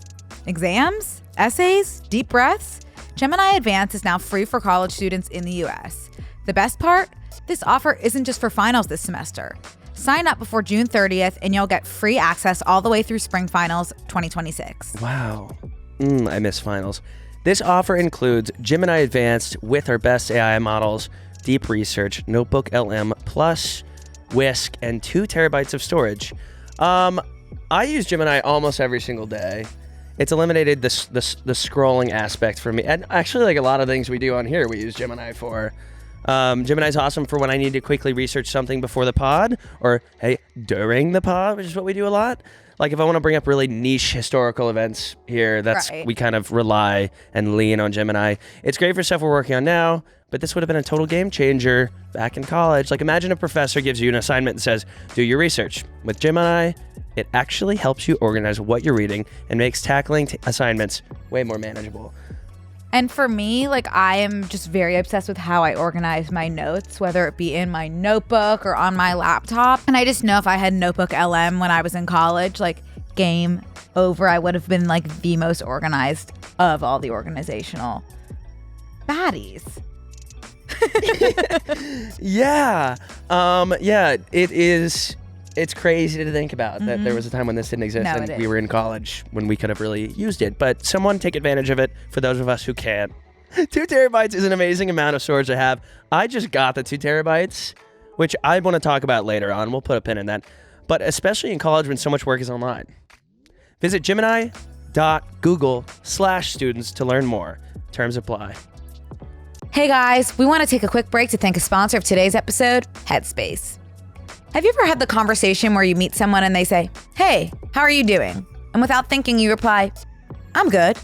Exams? Essays? Deep breaths? Gemini Advanced is now free for college students in the US. The best part? This offer isn't just for finals this semester. Sign up before June 30th and you'll get free access all the way through spring finals 2026. Wow. I miss finals. This offer includes Gemini Advanced with our best AI models, deep research, Notebook LM Plus, Whisk, and 2 terabytes of storage. I use Gemini almost every single day. It's eliminated the scrolling aspect for me. And actually, like a lot of things we do on here, we use Gemini for. Gemini's awesome for when I need to quickly research something before the pod, or hey, during the pod, which is what we do a lot. Like if I want to bring up really niche historical events here, that's right. We kind of rely and lean on Gemini. It's great for stuff we're working on now, but this would have been a total game changer back in college. Like imagine a professor gives you an assignment and says, do your research. With Gemini, it actually helps you organize what you're reading and makes tackling assignments way more manageable. And for me, like I am just very obsessed with how I organize my notes, whether it be in my notebook or on my laptop. And I just know if I had Notebook LM when I was in college, like game over, I would have been like the most organized of all the organizational baddies. Yeah. It is. It's crazy to think about that there was a time when this didn't exist and we were in college when we could have really used it. But someone take advantage of it for those of us who can't. 2 terabytes is an amazing amount of storage to have. I just got the 2 terabytes, which I want to talk about later on. We'll put a pin in that. But especially in college when so much work is online. Visit Gemini.google/students to learn more. Terms apply. Hey guys, we want to take a quick break to thank a sponsor of today's episode, Headspace. Have you ever had the conversation where you meet someone and they say, hey, how are you doing? And without thinking, you reply, I'm good.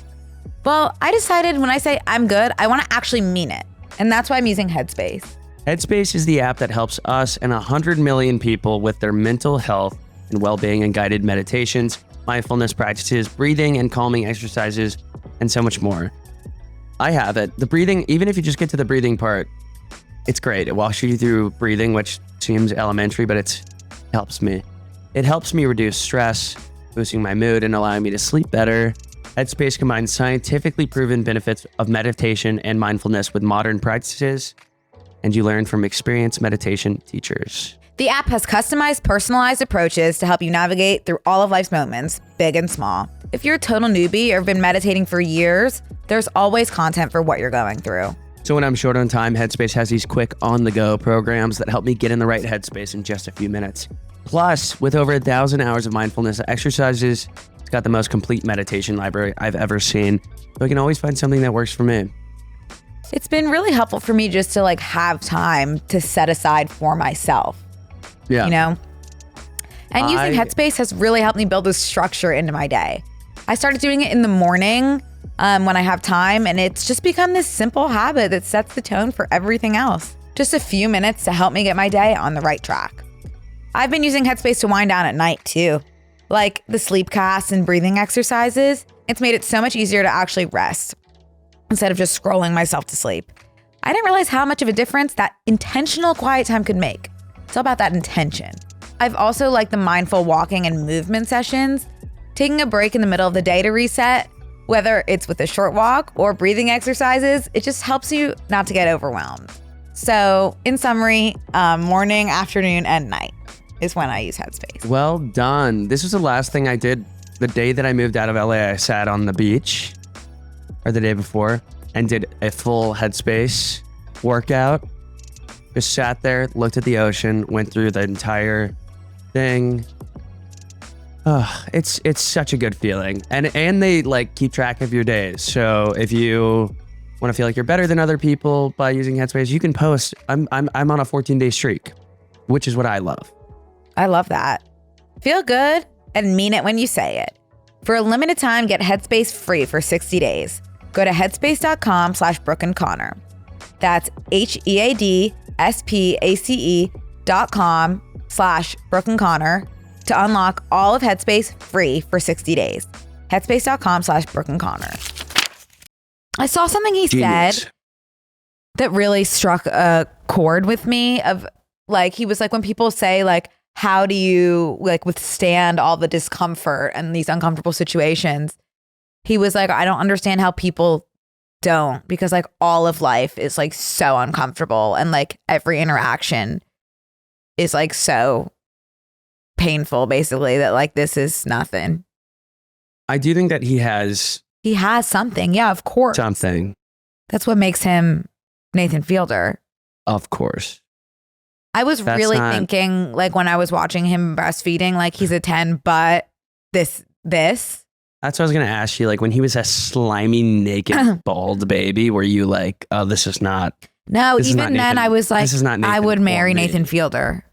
Well, I decided when I say I'm good, I want to actually mean it. And that's why I'm using Headspace. Headspace is the app that helps us and 100 million people with their mental health and well-being and guided meditations, mindfulness practices, breathing and calming exercises, and so much more. I have it. The breathing, even if you just get to the breathing part, it's great. It walks you through breathing, which seems elementary, but it helps me. It helps me reduce stress, boosting my mood and allowing me to sleep better. Headspace combines scientifically proven benefits of meditation and mindfulness with modern practices, and you learn from experienced meditation teachers. The app has customized, personalized approaches to help you navigate through all of life's moments, big and small. If you're a total newbie or have been meditating for years, there's always content for what you're going through. So when I'm short on time, Headspace has these quick on-the-go programs that help me get in the right headspace in just a few minutes. Plus, with over 1,000 hours of mindfulness exercises, it's got the most complete meditation library I've ever seen. So I can always find something that works for me. It's been really helpful for me just to like have time to set aside for myself. Yeah. You know? And using Headspace has really helped me build a structure into my day. I started doing it in the morning when I have time, and it's just become this simple habit that sets the tone for everything else. Just a few minutes to help me get my day on the right track. I've been using Headspace to wind down at night too. Like the sleep casts and breathing exercises, it's made it so much easier to actually rest instead of just scrolling myself to sleep. I didn't realize how much of a difference that intentional quiet time could make. It's all about that intention. I've also liked the mindful walking and movement sessions. Taking a break in the middle of the day to reset, whether it's with a short walk or breathing exercises, it just helps you not to get overwhelmed. So in summary, morning, afternoon, and night is when I use Headspace. Well done. This was the last thing I did the day that I moved out of LA. I sat on the beach, or the day before, and did a full Headspace workout. Just sat there, looked at the ocean, went through the entire thing. It's such a good feeling. And they like keep track of your days. So if you want to feel like you're better than other people by using Headspace, you can post, I'm on a 14-day streak, which is what I love. I love that. Feel good and mean it when you say it. For a limited time, get Headspace free for 60 days. Go to headspace.com/Brooke and Connor. That's HEADSPACE.com/Brooke and Connor to unlock all of Headspace free for 60 days. Headspace.com/Brooke and Connor. I saw something he Genius. said that really struck a chord with me of like, he was like, when people say like, how do you like withstand all the discomfort and these uncomfortable situations? He was like, I don't understand how people don't, because like all of life is like so uncomfortable and like every interaction is like so painful basically that like this is nothing. I do think that he has something. Yeah, of course. something. That's what makes him Nathan Fielder. Of course. I was That's really not- thinking like when I was watching him breastfeeding, like he's a 10, but this. That's what I was going to ask you. Like when he was a slimy, naked, bald baby, were you like, oh, this is not. No, This is even not then Nathan- I was like, this is not I Nathan would marry for me. Nathan Fielder.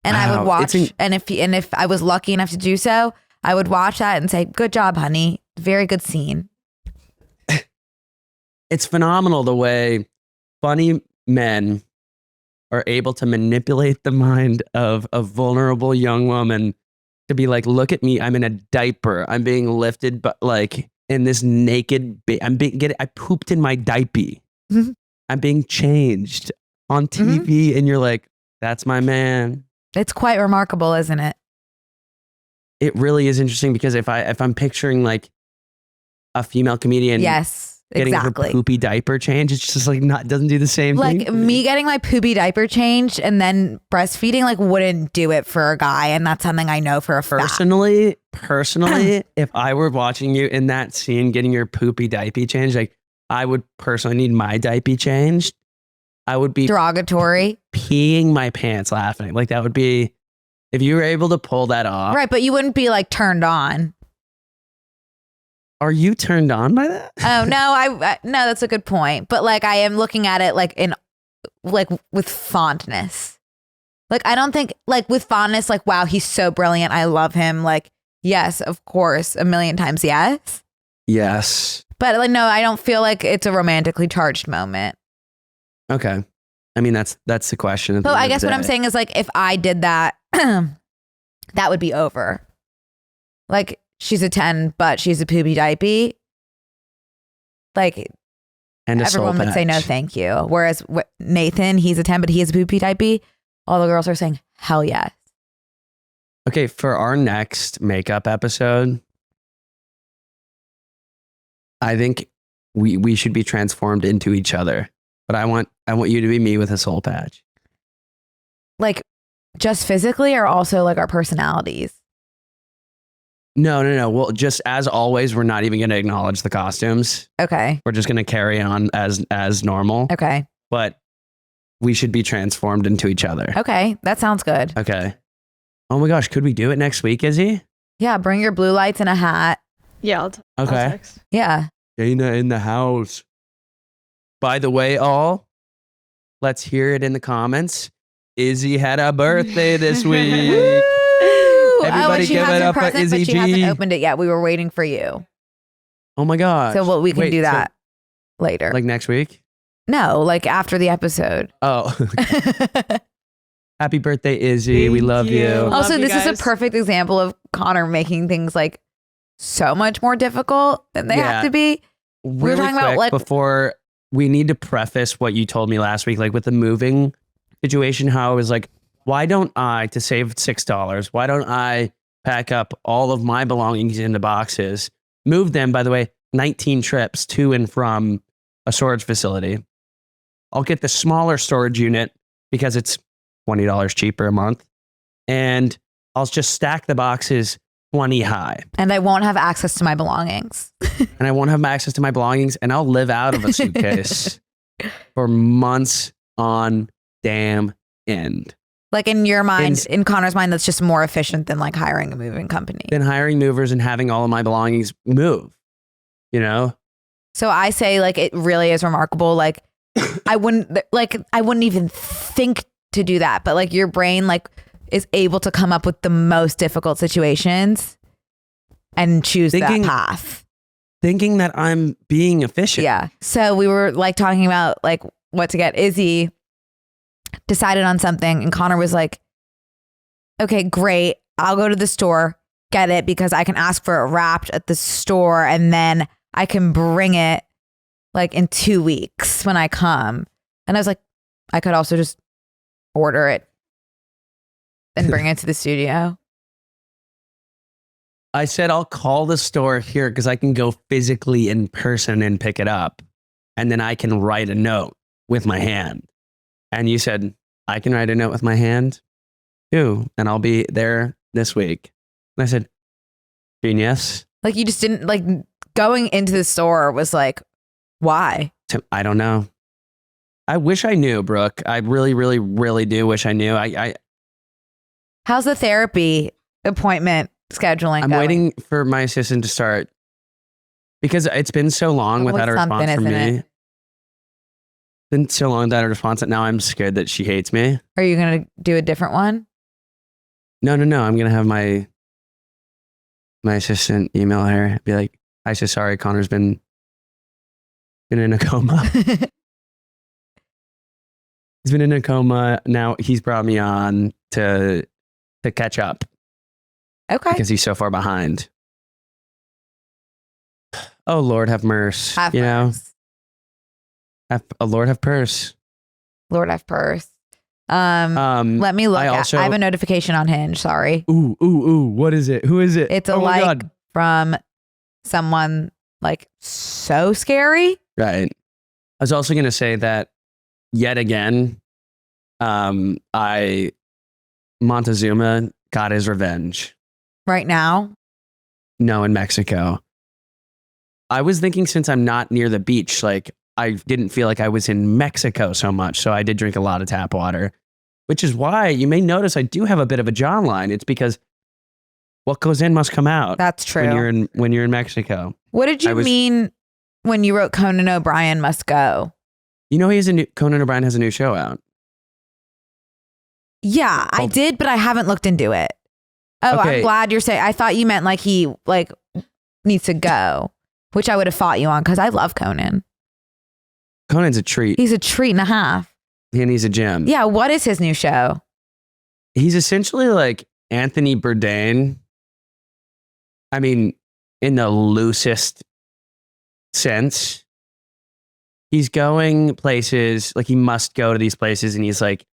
And I Wow, would watch, it's and if I was lucky enough to do so, I would watch that and say, good job, honey. Very good scene. It's phenomenal the way funny men are able to manipulate the mind of a vulnerable young woman to be like, look at me, I'm in a diaper, I'm being lifted, but like in this naked, I pooped in my diaper. Mhm. I'm being changed on TV, and you're like, that's my man. It's quite remarkable, isn't it? It really is interesting because if I'm picturing like a female comedian, Yes, getting exactly. her poopy diaper change, it's just like not doesn't do the same thing. Like me getting my poopy diaper changed and then breastfeeding like wouldn't do it for a guy, and that's something I know for a fact. Personally, if I were watching you in that scene getting your poopy diaper changed, like I would personally need my diaper changed. I would be Derogatory, peeing my pants laughing. Like that would be, if you were able to pull that off. right? But you wouldn't be like turned on. Are you turned on by that? Oh no, I no, that's a good point. But like I am looking at it like with fondness. Like I don't think like with fondness, like wow, he's so brilliant. I love him. Like yes, of course, a million times yes. Yes. But like no, I don't feel like it's a romantically charged moment. Okay. I mean, that's the question. So I guess what I'm saying is like if I did that, that would be over. Like she's a 10, but she's a poopy diaper. Like And a everyone soul would say no, patch. thank you. Whereas Nathan, he's a 10, but he is a poopy diaper. All the girls are saying hell yes. Okay, for our next makeup episode, I think we should be transformed into each other. But I want you to be me with a soul patch. Like just physically or also like our personalities. No. Well, just as always, we're not even going to acknowledge the costumes. Okay. We're just going to carry on as normal. Okay. But we should be transformed into each other. Okay. That sounds good. Okay. Oh my gosh, could we do it next week, Izzy? Yeah. Bring your blue lights and a hat. Yeah. I'll Okay. text. Yeah. Dana in the house. By the way, all, let's hear it in the comments. Izzy had a birthday this week. Everybody and she give has it her up for present, Izzy but she hasn't G. opened it yet. We were waiting for you. Oh my gosh. So we can Wait, do so, that later. like next week? no, like after the episode. Oh. Happy birthday, Izzy. We Thank love you. you. Love Also, you this is guys. a perfect example of Connor making things like so much more difficult than they Yeah. have to be. Really talking about, quick, like- before we need to preface what you told me last week, like with the moving situation, how I was like, why don't I, to save $6, why don't I pack up all of my belongings into boxes, move them, by the way, 19 trips to and from a storage facility. I'll get the smaller storage unit because it's $20 cheaper a month. And I'll just stack the boxes 20 high. And I won't have access to my belongings. And I won't have access to my belongings, and I'll live out of a suitcase for months on damn end. Like in your mind, And- in Connor's mind, that's just more efficient than like hiring a moving company. Then hiring movers and having all of my belongings move, you know? So I say like it really is remarkable. Like I wouldn't even think to do that, but like your brain like is able to come up with the most difficult situations and choose Thinking- that path. Thinking that I'm being efficient. Yeah. So we were like talking about like what to get. Izzy decided on something and Connor was like, okay, great. I'll go to the store, get it because I can ask for it wrapped at the store and then I can bring it like in 2 weeks when I come. And I was like, I could also just order it and bring it to the studio. I said, I'll call the store here because I can go physically in person and pick it up. And then I can write a note with my hand. And you said, I can write a note with my hand too. And I'll be there this week. And I said, genius. Like you just didn't like going into the store was like, why? I don't know. I wish I knew, Brooke. I really, really, really do wish I knew. How's the therapy appointment scheduling I'm going? waiting for my assistant to start because it's been so long without a response from me. It's been so long without a response that now I'm scared that she hates me. Are you going to do a different one? No. I'm going to have my assistant email her, be like, I so sorry, Connor's been in a coma. He's been in a coma. Now he's brought me on to catch up. Okay. Because he's so far behind. Oh, Lord, have mercy. Have purse. Lord, have purse. Lord, have purse. Let me look I have a notification on Hinge. Sorry. Ooh. What is it? Who is it? It's a like from someone like so scary. Right. I was also going to say that yet again, Montezuma got his revenge. Right now? No, in Mexico. I was thinking since I'm not near the beach, like I didn't feel like I was in Mexico so much. So I did drink a lot of tap water, which is why you may notice I do have a bit of a jawline. It's because what goes in must come out. That's true. When you're in Mexico. What did you mean when you wrote Conan O'Brien must go? You know, Conan O'Brien has a new show out. Yeah, I did, but I haven't looked into it. Oh, okay. I'm glad you're saying. I thought you meant like he like needs to go, which I would have fought you on because I love Conan. Conan's a treat. He's a treat and a half. And he's a gem. Yeah, what is his new show? He's essentially like Anthony Bourdain. I mean, in the loosest sense. He's going places, like he must go to these places, and he's like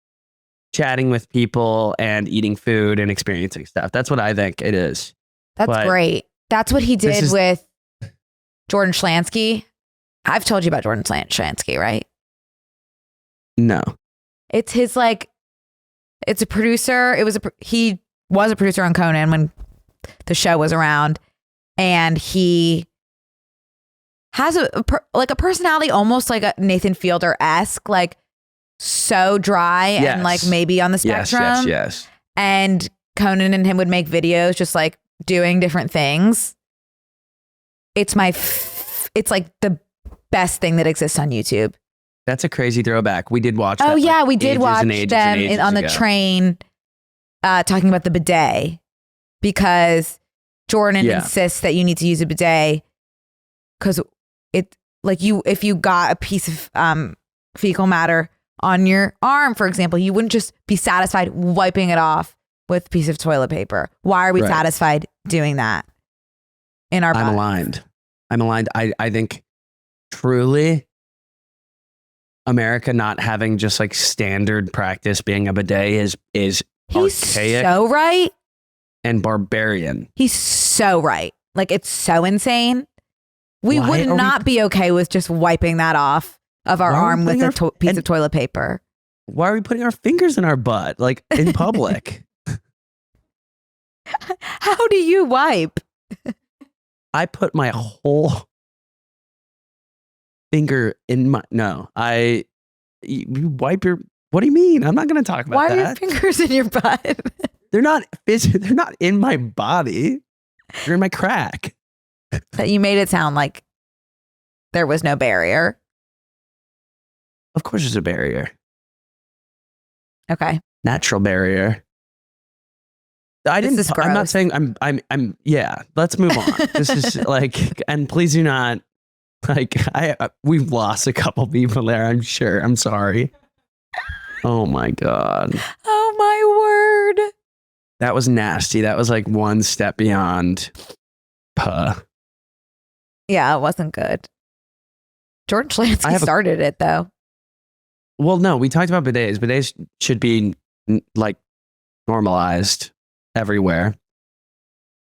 chatting with people and eating food and experiencing stuff. That's what I think it is. That's great. That's what he did with Jordan Schlansky. I've told you about Jordan Schlansky, right? No. It's his like, it's a producer. He was a producer on Conan when the show was around, and he has a personality almost like a Nathan Fielder-esque, like so dry and like maybe on the spectrum. Yes. And Conan and him would make videos just like doing different things. It's it's like the best thing that exists on YouTube. That's a crazy throwback. We did watch that. Oh yeah, we did watch them on the ago. Train talking about the bidet, because Jordan insists that you need to use a bidet because it like if you got a piece of fecal matter on your arm, for example, you wouldn't just be satisfied wiping it off with a piece of toilet paper. Why are we satisfied doing that in our bodies? I'm aligned. I think truly America not having just like standard practice being a bidet is archaic. So right. And barbarian. He's so right. Like it's so insane. We would not be okay with just wiping that off of our arm with a piece of toilet paper. Why are we putting our fingers in our butt, like in public? How do you wipe? I put my whole finger in my... No, you wipe your... What do you mean? I'm not going to talk about that. Why are your fingers in your butt? They're not in my body. They're in my crack. That you made it sound like there was no barrier. Of course there's a barrier. Okay. Natural barrier. I'm not saying I'm yeah, let's move on. This is like, and please do not like, we've lost a couple people there, I'm sure. I'm sorry. Oh my God. Oh my word. That was nasty. That was like one step beyond puh. Yeah, it wasn't good. Jordan Schlansky started it though. Well, no, we talked about bidets. Bidets should be like normalized everywhere.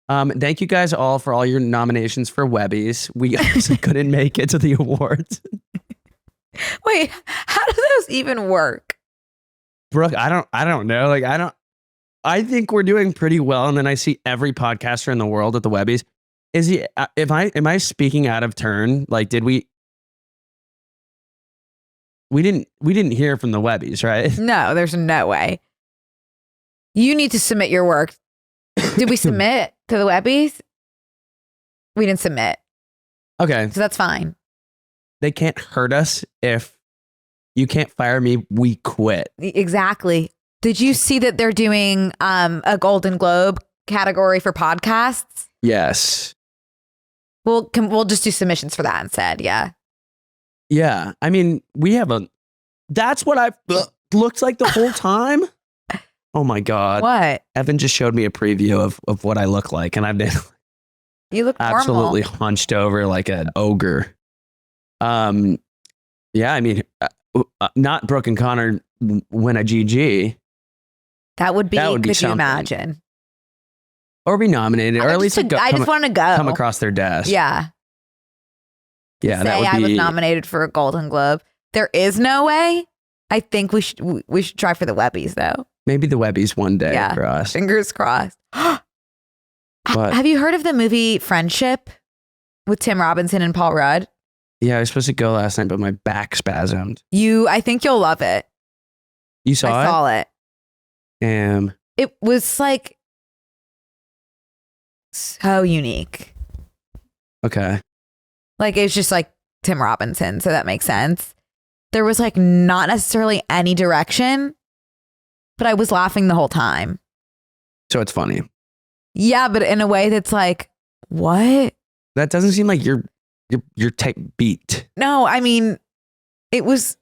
Thank you guys all for all your nominations for Webbies. We also couldn't make it to the awards. Wait, how do those even work? Brooke, I don't know. Like, I think we're doing pretty well. And then I see every podcaster in the world at the Webbies. Am I speaking out of turn? Like, we didn't hear from the Webbies, right? No, there's no way. You need to submit your work. Did we submit to the Webbies? We didn't submit. Okay. So that's fine. They can't hurt us if you can't fire me, we quit. Exactly. Did you see that they're doing a Golden Globe category for podcasts? Yes. We'll just do submissions for that instead. Yeah. Yeah. I mean, that's what I've looked like the whole time. Oh my God. What? Evan just showed me a preview of what I look like. And I've been You look absolutely normal. hunched over like an ogre. Yeah, I mean, not Brooke and Connor win a GG. That would be could you something. imagine? Or be nominated, or at least I just want to go. come across their desk. Yeah. Yeah, Say that would I be. was nominated for a Golden Globe. There is no way. I think we should try for the Webbies though. Maybe the Webbies one day Yeah. for us. Fingers crossed. What? Have you heard of the movie Friendship with Tim Robinson and Paul Rudd? Yeah, I was supposed to go last night, but my back spasmed. I think you'll love it. You saw I it? saw it. It was like so unique. Okay. Like it's just like Tim Robinson, so that makes sense. There was like not necessarily any direction, but I was laughing the whole time. So it's funny. Yeah, but in a way that's like, what? That doesn't seem like your type beat. No, I mean, it was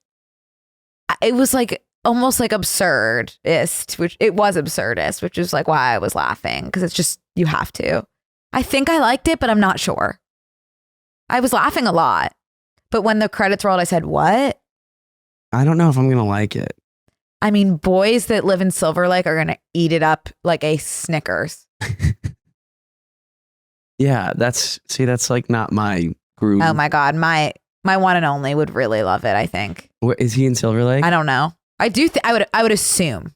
like almost like absurdist, which it was absurdist, which is like why I was laughing, because it's just, you have to. I think I liked it, but I'm not sure. I was laughing a lot, but when the credits rolled, I said, what? I don't know if I'm going to like it. I mean, boys that live in Silver Lake are going to eat it up like a Snickers. Yeah, that's like not my groove. Oh my God. My one and only would really love it, I think. Where, is he in Silver Lake? I don't know. I do. I would assume.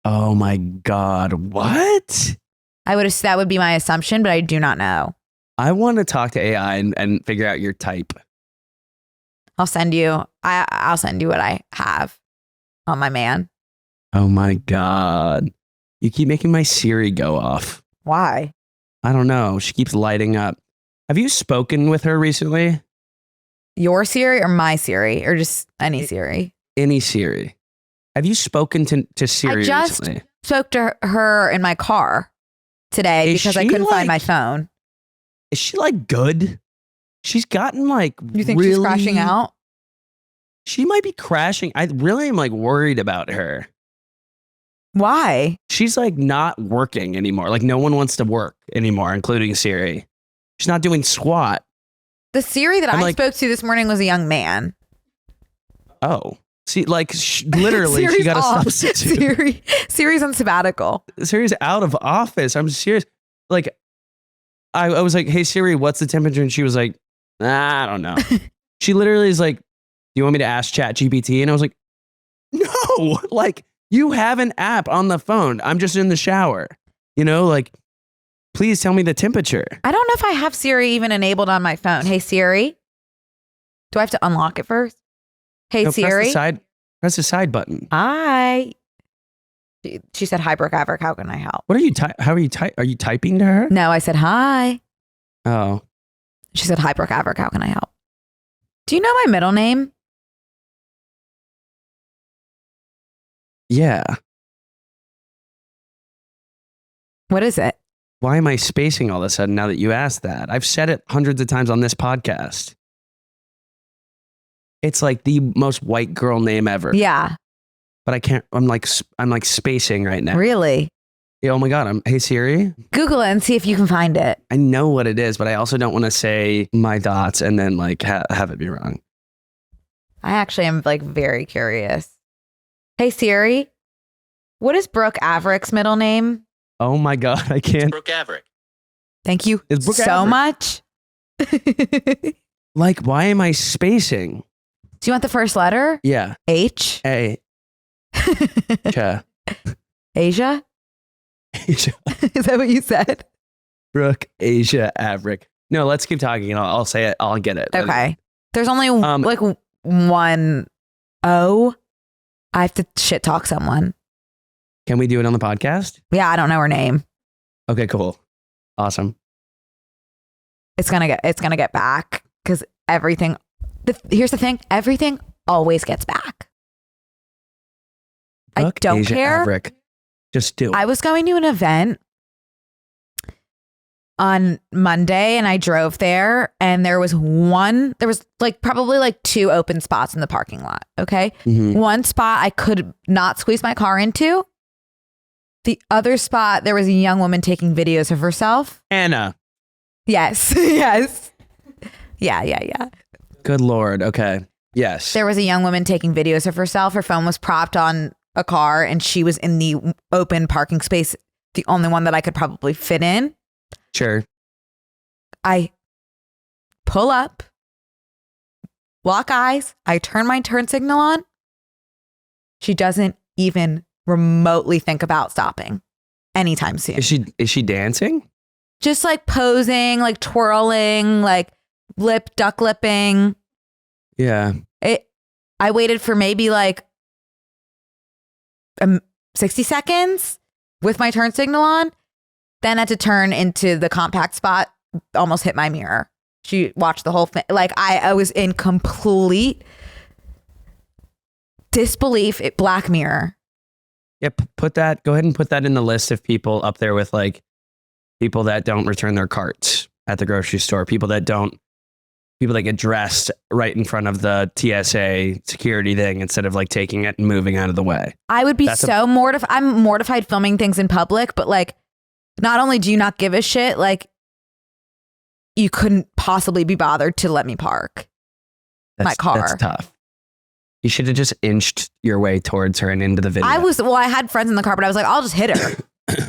Oh my God. What? That would be my assumption, but I do not know. I want to talk to AI and figure out your type. I'll send you what I have on my man. Oh my God. You keep making my Siri go off. Why? I don't know. She keeps lighting up. Have you spoken with her recently? Your Siri or my Siri or just any Siri? Any Siri. Have you spoken to Siri I just recently? spoke to her in my car today because I couldn't find my phone. Is she like good? She's gotten like You think really, she's crashing out? She might be crashing. I really am like worried about her. Why? She's like not working anymore. Like no one wants to work anymore, including Siri. She's not doing squat. The Siri that I spoke to this morning was a young man. Oh. See, like literally, she got a substitute. Siri's on sabbatical. Siri's out of office. I'm serious. Like, I was like, hey, Siri, what's the temperature? And she was like, I don't know. She literally is like, do you want me to ask ChatGPT? And I was like, no, like, you have an app on the phone. I'm just in the shower. You know, like, please tell me the temperature. I don't know if I have Siri even enabled on my phone. Hey, Siri. Do I have to unlock it first? Hey, No, Siri. Press the side button. Hi. She said, hi, Brooke, Averick. How can I help? What are you are you typing to her? No, I said, hi. Oh. She said, hi, Brooke, Averick. How can I help? Do you know my middle name? Yeah. What is it? Why am I spacing all of a sudden now that you asked that? I've said it hundreds of times on this podcast. It's like the most white girl name ever. Yeah. But I can't, I'm like spacing right now. Really? Yeah, oh my God. Hey Siri. Google it and see if you can find it. I know what it is, but I also don't want to say my thoughts and then like have it be wrong. I actually am like very curious. Hey Siri, what is Brooke Averick's middle name? Oh my God, I can't. Brooke Averick. Thank you It's Brooke so Averick. much. Do Like, why am I spacing? you want the first letter? Yeah. H? A. Cha. Asia? Asia. Is that what you said? Brooke, Asia, Averick. No, let's keep talking and I'll say it. I'll get it. Okay. There's only Um, like one O. I have to shit talk someone. Can we do it on the podcast? Yeah, I don't know her name. Okay, cool. Awesome. It's gonna get back because everything. Here's the thing: everything always gets back. I Brooke, don't Asia, care. Averick. Just do it. I was going to an event on Monday and I drove there and there was like probably like 2 open spots in the parking lot. Okay. Mhm. One spot I could not squeeze my car into. The other spot, there was a young woman taking videos of herself. Anna. Yes. Yes. Yeah. Good Lord. Okay. Yes. There was a young woman taking videos of herself. Her phone was propped on a car and she was in the open parking space, the only one that I could probably fit in. Sure. I pull up, lock eyes. I turn my turn signal on. She doesn't even remotely think about stopping anytime soon. Is she dancing? Just like posing, like twirling, like duck lipping. Yeah. I waited for maybe like 60 seconds with my turn signal on. Then had to turn into the compact spot, almost hit my mirror. She watched the whole thing. Like I was in complete disbelief. Black Mirror. Yep. Go ahead and put that in the list of people up there with like people that don't return their carts at the grocery store. People that get dressed right in front of the TSA security thing instead of like taking it and moving out of the way. I would be so mortified. I'm mortified filming things in public, but like, not only do you not give a shit, like you couldn't possibly be bothered to let me park my car. That's tough. You should have just inched your way towards her and into the video. I had friends in the car, but I was like, I'll just hit her.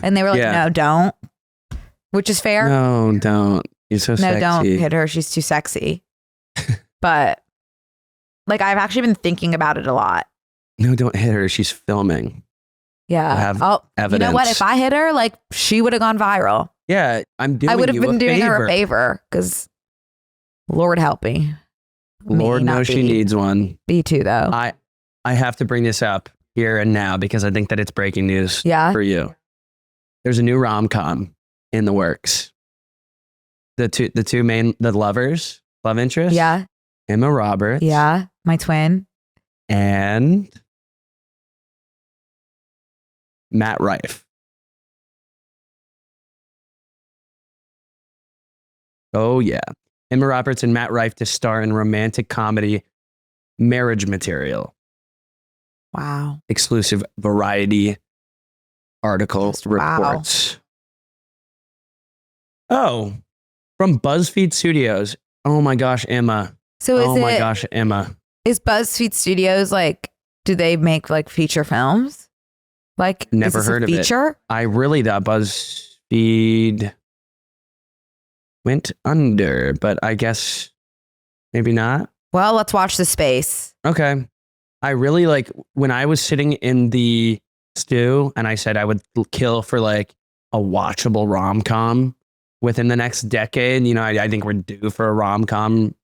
And they were like, Yeah. no, don't. Which is fair. No, don't. You're so sexy. No, don't hit her. She's too sexy. But like, I've actually been thinking about it a lot. No, don't hit her. She's filming. Yeah. I have You know evidence. what? If I hit her, like she would have gone viral. Yeah, I'm doing I would have you been a doing favor. her a favor because Lord help me. Lord knows she needs one. Me too, though. I have to bring this up here and now because I think that it's breaking news Yeah. for you. There's a new rom-com in the works. The two main love interests. Yeah. Emma Roberts. Yeah. My twin. And Matt Rife. Oh yeah. Emma Roberts and Matt Rife to star in romantic comedy Marriage Material. Wow. Exclusive Variety article Wow. reports. Oh, from BuzzFeed Studios. Oh my gosh, Emma. So Emma. Is BuzzFeed Studios like, do they make like feature films? Like, Never is this heard a of it. feature? I really thought BuzzFeed went under, but I guess maybe not. Well, let's watch the space. Okay. I really like when I was sitting in the stew and I said I would kill for like a watchable rom-com within the next decade. You know, I think we're due for a rom-com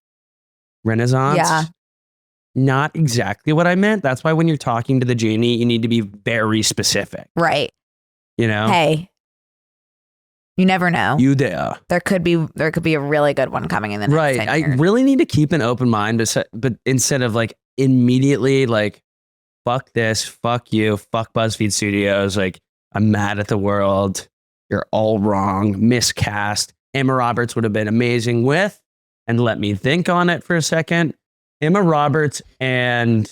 renaissance. Yeah. Not exactly what I meant. That's why when you're talking to the genie, you need to be very specific. Right. You know? Hey, you never know. You there. There could be a really good one coming in the next Right. 10 I years. really need to keep an open mind, but instead of like immediately like, fuck this, fuck you, fuck BuzzFeed Studios, like I'm mad at the world. You're all wrong. Miscast. Emma Roberts would have been amazing with, and let me think on it for a second. Emma Roberts and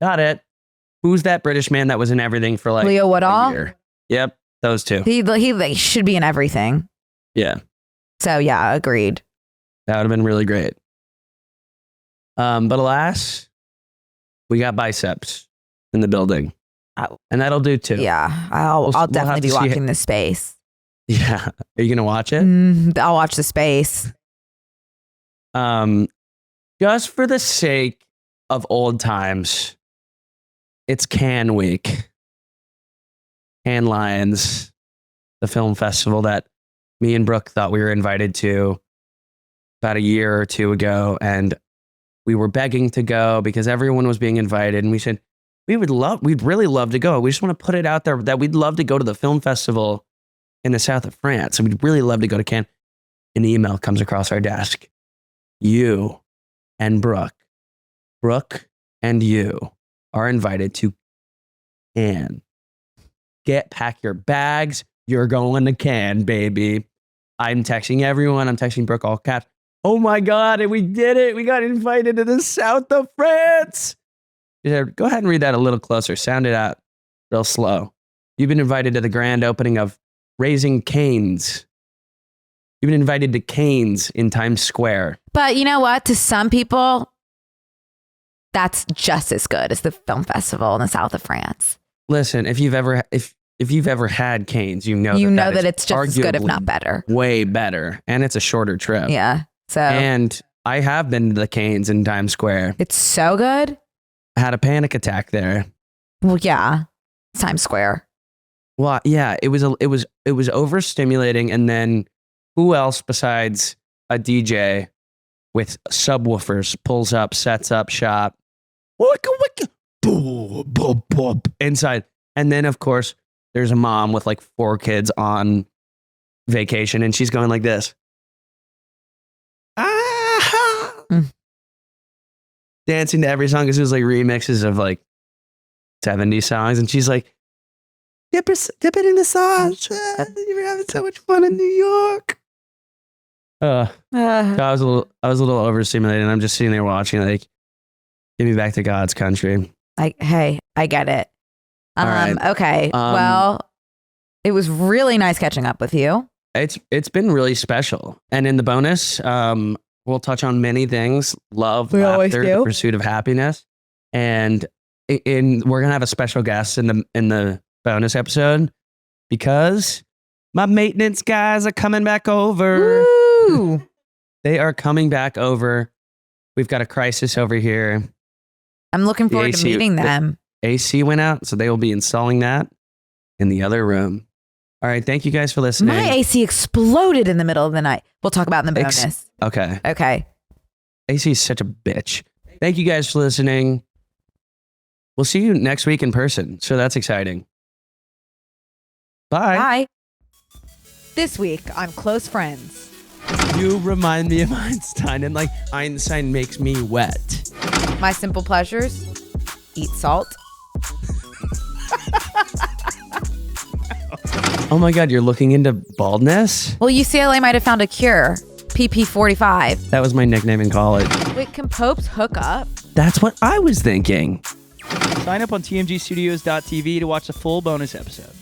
got it. Who's that British man that was in everything for like Leo a Woodall? year? Yep, those two. He should be in everything. Yeah, So yeah, agreed. that would have been really great. But alas, we got biceps in the building. Oh. And that'll do too. Yeah, I'll We'll definitely have to be see watching The Space. Yeah. Are you going to watch it? I'll watch The Space. Just for the sake of old times, it's Cannes Week. Cannes Lions, the film festival that me and Brooke thought we were invited to about a year or two ago. And we were begging to go because everyone was being invited. And we said, we'd really love to go. We just want to put it out there that we'd love to go to the film festival in the south of France. And we'd really love to go to Cannes. An email comes across our desk. You and Brooke and you are invited to Cannes. Pack your bags. You're going to Cannes, baby. I'm texting everyone. I'm texting Brooke all caps. Oh my God, and we did it. We got invited to the south of France. She said, go ahead and read that a little closer. Sound it out real slow. You've been invited to the grand opening of Raising Cane's. You've been invited to Cane's in Times Square. But you know what? To some people, that's just as good as the film festival in the south of France. Listen, if you've ever had Cane's, you know that it's just as good, if not better. Way better, and it's a shorter trip. Yeah. So, and I have been to the Cane's in Times Square. It's so good. I had a panic attack there. Well, yeah, Times Square. Well, yeah, it was overstimulating, and then who else besides a DJ with subwoofers pulls up, sets up shop, inside, and then of course there's a mom with like 4 kids on vacation, and she's going like this. Dancing to every song because it was like remixes of like 70 songs, and she's like, dip it in the sauce. You were having so much fun in New York. So I was a little overstimulated, and I'm just sitting there watching, like, give me back to God's country. I get it. All right. Okay. Well, it was really nice catching up with you. It's been really special, and in the bonus, we'll touch on many things: love, laughter, the pursuit of happiness, and we're gonna have a special guest in the bonus episode because my maintenance guys are coming back over. Woo! They are coming back over. We've got a crisis over here. I'm looking forward to meeting them. The AC went out, so they will be installing that in the other room. All right, thank you guys for listening. My AC exploded in the middle of the night. We'll talk about it in the bonus. Okay. AC is such a bitch. Thank you guys for listening. We'll see you next week in person, so that's exciting. Bye. Bye. This week on Close Friends. You remind me of Einstein, and like Einstein makes me wet. My simple pleasures: eat salt. Oh my God, you're looking into baldness? Well, UCLA might have found a cure. PP45. That was my nickname in college. Wait, can popes hook up? That's what I was thinking. Sign up on tmgstudios.tv to watch the full bonus episode.